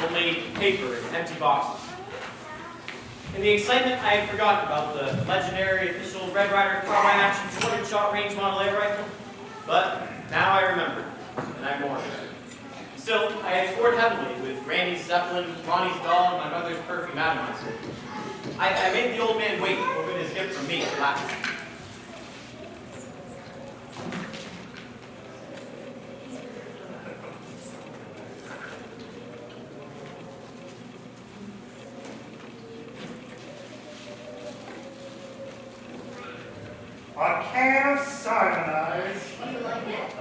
only paper and empty boxes. In the excitement, I had forgotten about the legendary official Red Ryder carbine action 200-shot range model air rifle. But now I remember, and I mourn. Still, I had scored heavily with Randy's Zeppelin, Ronnie's doll, and my mother's perfume atomizer. I made the old man wait to open his gift from me at last. A can of cyanide. Do you like it?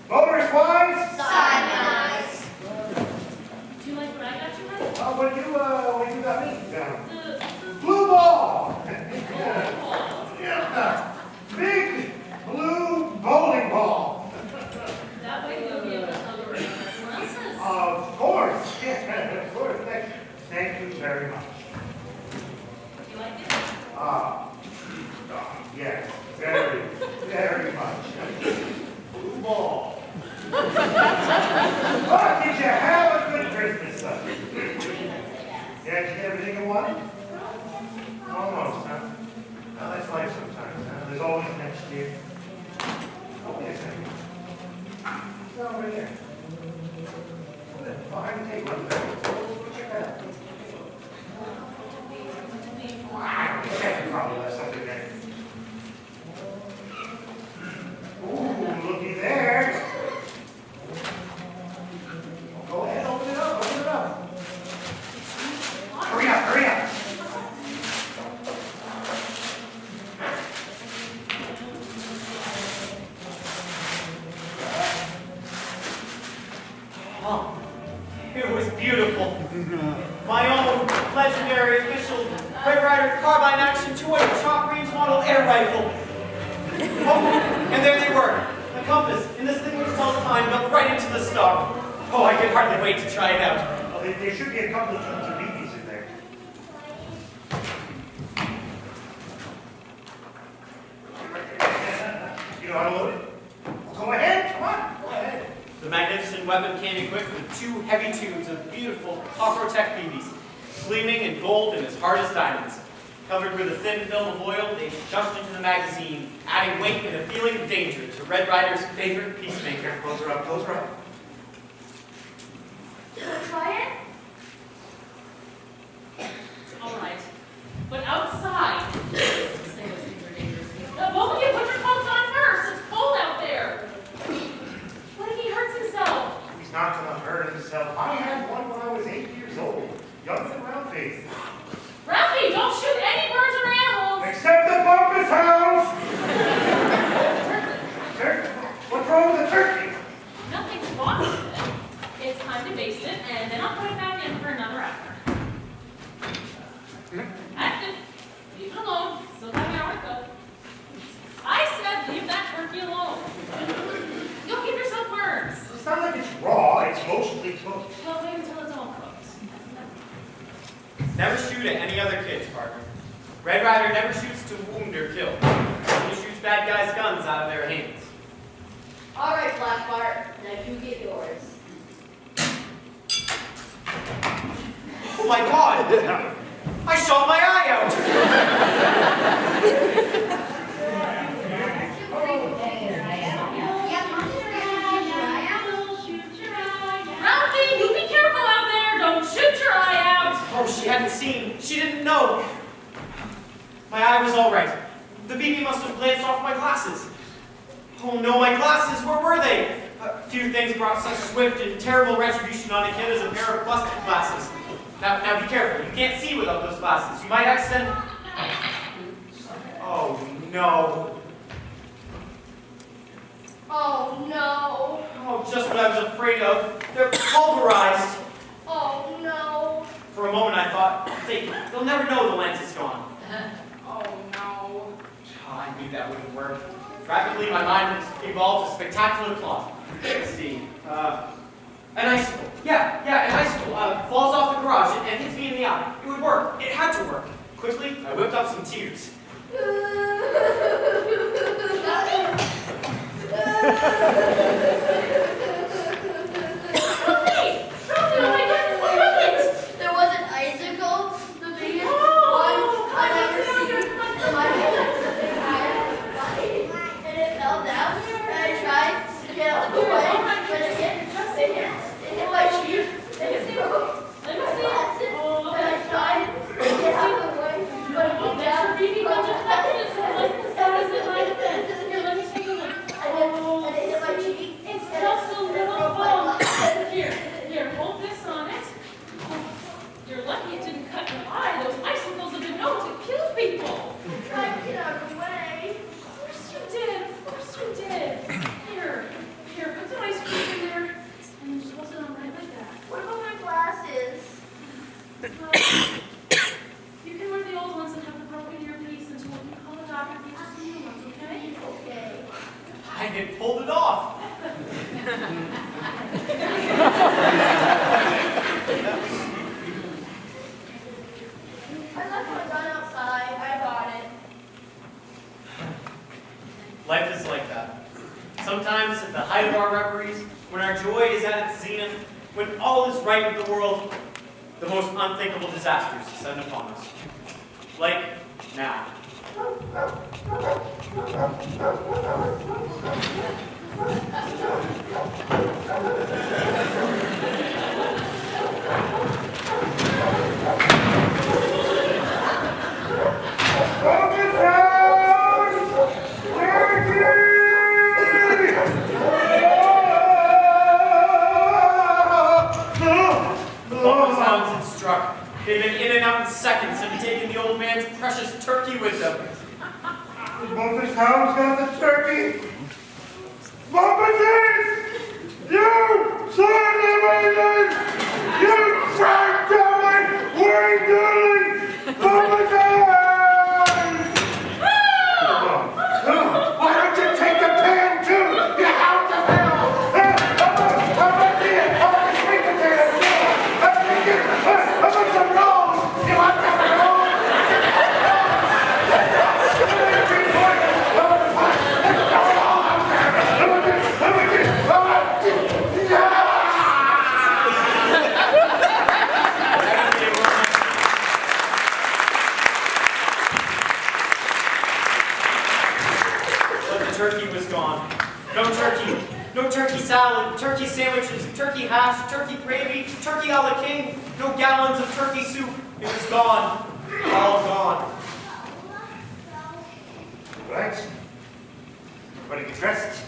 Voters wise? Cyanide. Do you like what I got you, honey? What you got me? The Blue ball. ball. Yeah. Big blue bowling ball. That way you'll be able to tell the rest of everyone else's. Of course. Yeah, of course. Thank you very much. Do you like it? Yes, very, very much. Blue ball. But did you have a good Christmas, son? Did you? right here. Behind the table. Right there. Check that out. Wow, I probably left something there. Ooh, looky there. Go ahead, open it up, open it up. Hurry up, hurry up. Oh, it was beautiful. My own legendary official Red Ryder carbine action 200 chalk range model air rifle. Oh, and there they were. A compass in this thing which tells time built right into the star. Oh, I could hardly wait to try it out. Well, there should be a couple of tubes of BBs in there. You know how to load it? Go ahead, come on, go ahead. The magnificent weapon came equipped with 2 heavy tubes of beautiful Off-Protect BBs, gleaming in gold and as hard as diamonds. Covered with a thin film of oil, they shoved into the magazine, adding weight and a feeling of danger to Red Ryder's favorite peacemaker. Close her up, close her up. Try it? All right. But outside, both of you put your coats on first. It's cold out there. What if he hurts himself? He's not gonna hurt himself. I had one when I was 8 years old. Young and round face. Ralphie, don't shoot any birds or animals. Except the bumpus house! Turkey? What's wrong with the turkey? Nothing's wrong with it. It's time to baste it, and then I'll put it back in for another hour. Active. Leave it alone. Still got an hour to go. I said leave that turkey alone. You'll give yourself burns. It's not like it's raw, it's mostly cooked. Well, wait until it's all cooked. Never shoot at any other kids, partner. Red Ryder never shoots to wound or kill. He shoots bad guys' guns out of their hands. All right, Black Bart, now you get yours. Oh my God! I shot my eye out! Ralphie, you be careful out there. Don't shoot your eye out. Oh, she hadn't seen. She didn't know. My eye was all right. The BB must have glanced off my glasses. Oh no, my glasses, where were they? Few things brought such swift and terrible retribution on a kid as a pair of busted glasses. Now be careful. You can't see without those glasses. You might accident. Oh no. Oh no. Oh, just what I was afraid of. They're pulverized. Oh no. For a moment I thought, they'll never know the lens is gone. Oh no. Oh, I knew that wouldn't work. Rapidly, my mind evolved a spectacular plot. Let's see. An icicle. Yeah, an icicle. Falls off the garage and hits me in the eye. It would work. It had to work. Quickly, I whipped up some tears. There was an icicle, the biggest one I've ever seen. And it fell down, and I tried to get out of the way, but it hit my cheek, and it broke my glasses, and I tried to get out of the way, but it came down. And it hit my cheek, It's and just a it little broke my bump. glasses. Here, hold this on it. You're lucky it didn't cut your eye. Those icicles have been known to kill people. I tried to get out of the way. Of course you did. Of course you did. Here, put some ice cream in there. And just hold it on right like that. What about my glasses? Well, you can wear the old ones and have the broken earpiece until we can call a doctor to get you some new ones, okay? Okay. I had pulled it off. I left my gun outside. I got it. Life is like that. Sometimes at the height of our reveries, when our joy is at its zenith, when all is right with the world, the most unthinkable disasters descend upon us. Like now. with them. Moses Hound's got the turkey. Moses! You son of a you fried devil! We're doing Moses! Why don't you take the pan too? You hound of hell! How about the sweet potatoes? How about some rolls? You want some rolls? But the turkey was gone. No turkey. No turkey salad, turkey sandwiches, turkey hash, turkey gravy, turkey a la king. No gallons of turkey soup. It was gone. All gone. Right. Everybody get dressed.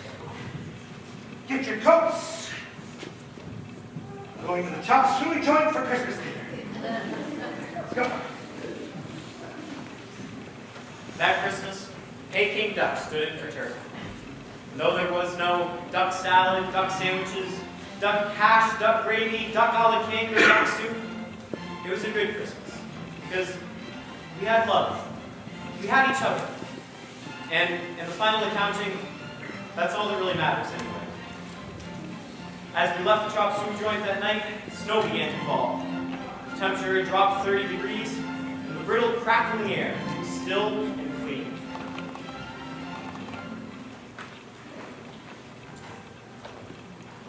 Get your coats. We're going to the chop suey joint for Christmas dinner. Let's go. That Christmas, Peking duck stood in for turkey. And though there was no duck salad, duck sandwiches, duck hash, duck gravy, duck a la king, or duck soup, it was a good Christmas. Because we had love. We had each other. And in the final accounting, that's all that really matters anyway. As we left the chop suey joint that night, snow began to fall. The temperature had dropped 30 degrees, and the brittle crackling air was still and clean.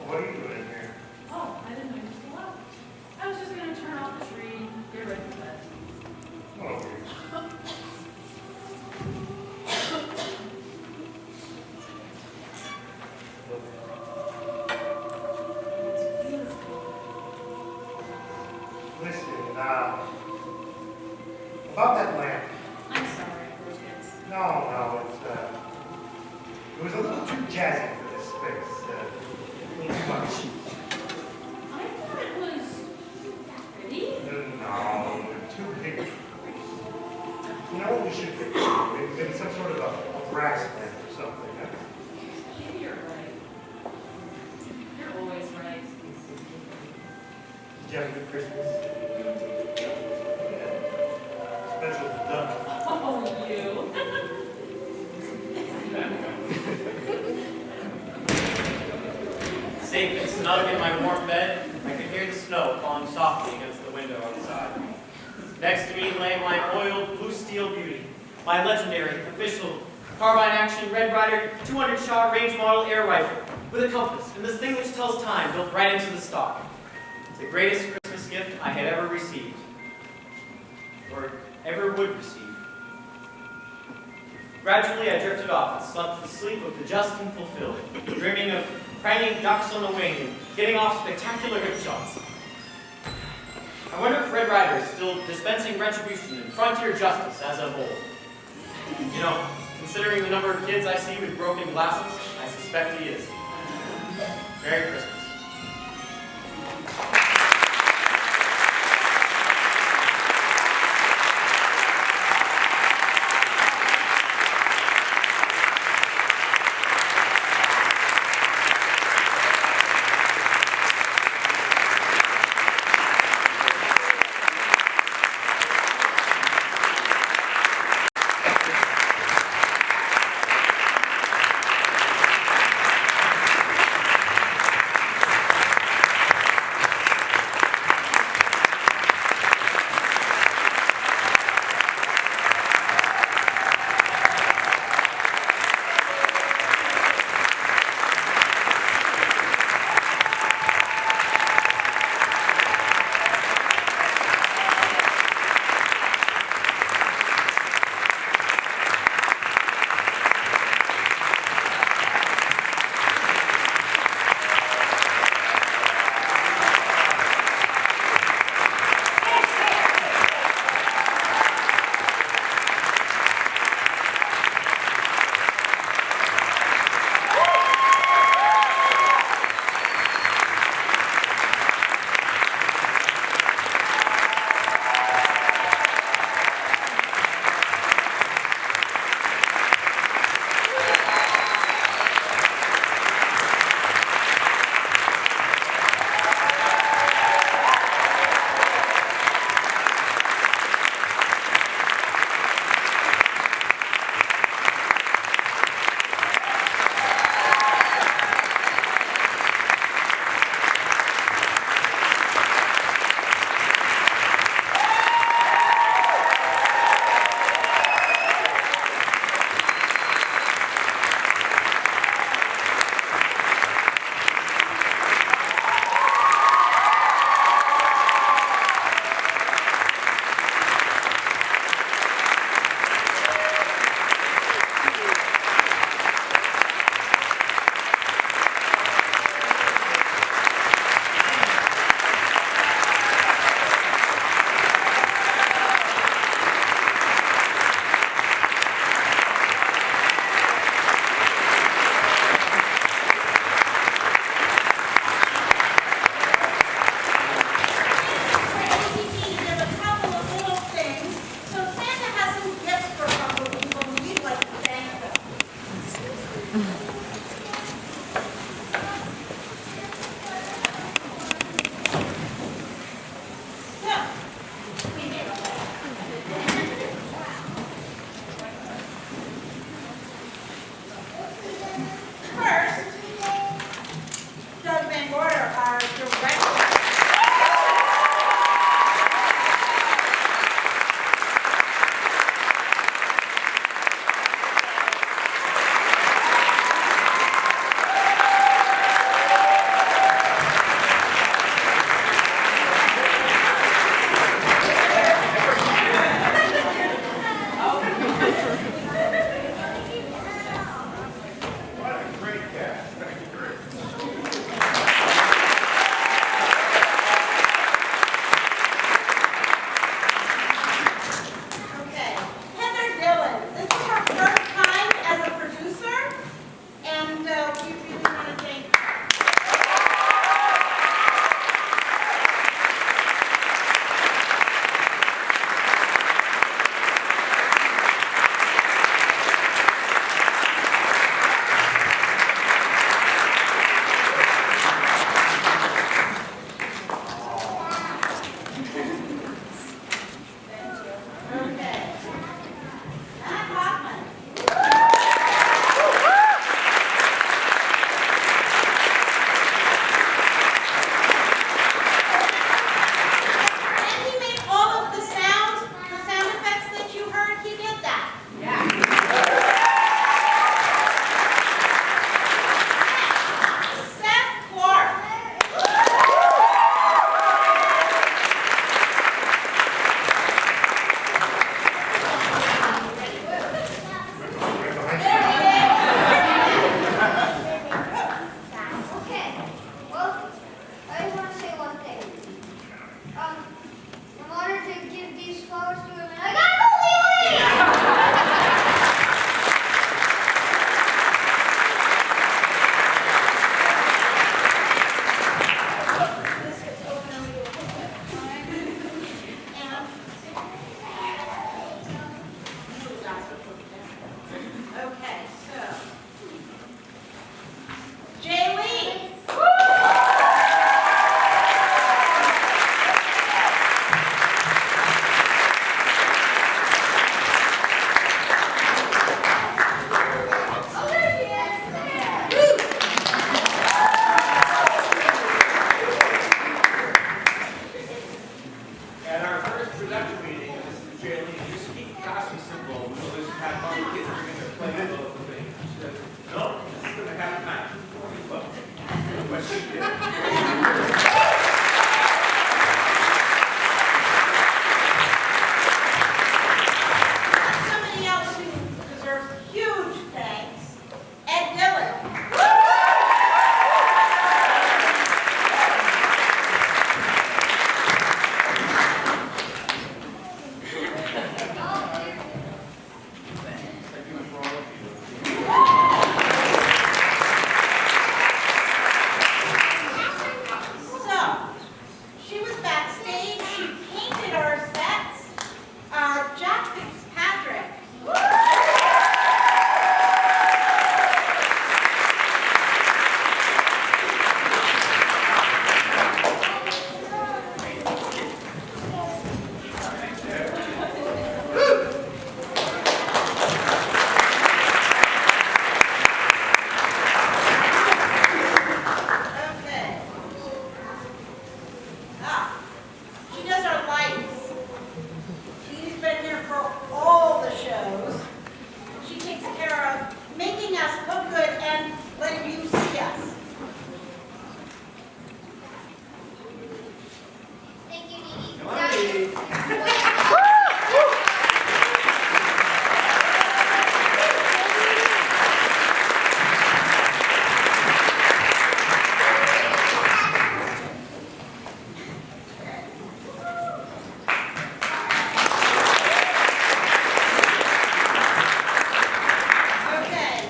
What are you doing here? Oh, I didn't know you were still up. I was just gonna turn off the tree, get ready for bed. Oh, listen, about that lamp. I'm sorry, Bridget. No, it was a little too jazzy for this space. A little too much. I thought it was pretty. No, too big. You know what we should do? Maybe some sort of a brass lamp or something. Huh? Maybe you're right. You're always right. Did you have a good Christmas? Yeah. Special duck. Oh, you. Safe and snug in my warm bed, I could hear the snow falling softly against the window outside. Next to me lay my oiled blue steel beauty, my legendary, official, carbine action Red Ryder 200-shot range model air rifle with a compass and this thing which tells time built right into the stock. It's the greatest Christmas gift I had ever received, or ever would receive. Gradually, I drifted off and slept the sleep of the just and fulfilled, dreaming of pranging ducks on the wing and getting off spectacular hip shots. I wonder if Red Ryder is still dispensing retribution and frontier justice as of old. You know, considering the number of kids I see with broken glasses, I suspect he is. Merry Christmas. But she did. Somebody else who deserves huge thanks, Ed Dillon. So, she was backstage, she painted our sets. Jack Fitzpatrick. Okay. She does our lights. She's been here for all the shows. She takes care of making us look good and letting you see us. Thank you, Dee Dee. Come on, Dee. Okay.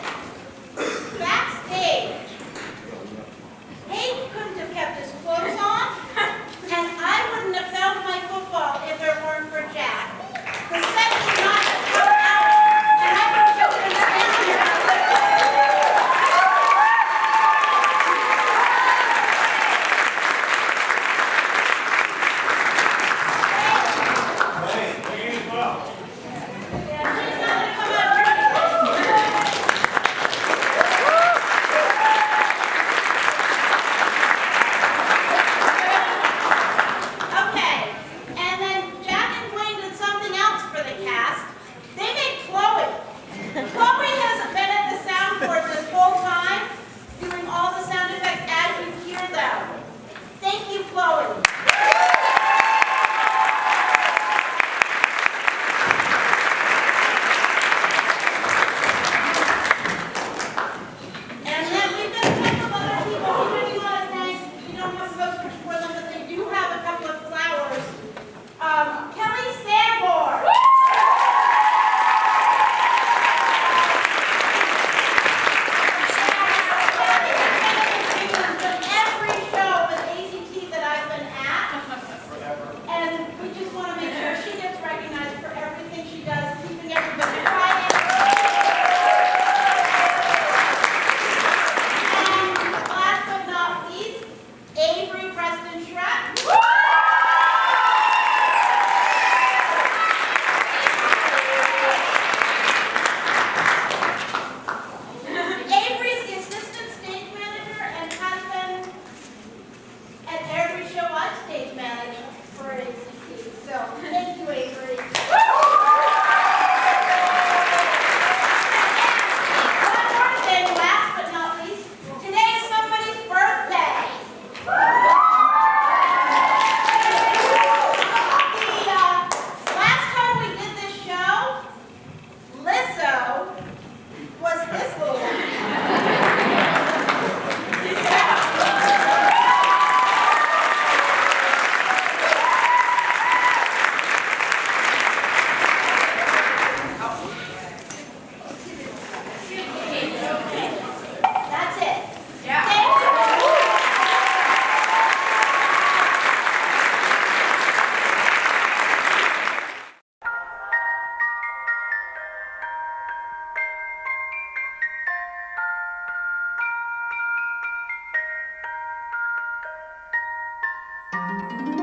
Backstage. Hank couldn't have kept his clothes on, and I wouldn't have found my football if it weren't for Jack. The set did not have come out, and I would have been standing here. Hey, you as well. Yeah, she's not gonna come out drinking. Okay, and then Jack and Blaine did something else for the cast. They made Chloe. Chloe has been at the soundboard this whole time, doing all the sound effects as you hear them. Thank you, Chloe. And then we've got a couple of other people who really want to thank. We don't have posters for them, but they do have a couple of flowers. Kelly Sanborn. From every show with ACT that I've been at. And we just want to make sure she gets recognized for everything she does, keeping everybody quiet. And last but not least, Avery Preston Schreck. Avery's the assistant stage manager and has been at every show I've stage managed for ACT. So thank you, Avery. One more thing, last but not least, today is somebody's birthday. The last time we did this show, Lizzo was this little one. That's it. Yeah. Thank you. Thank you.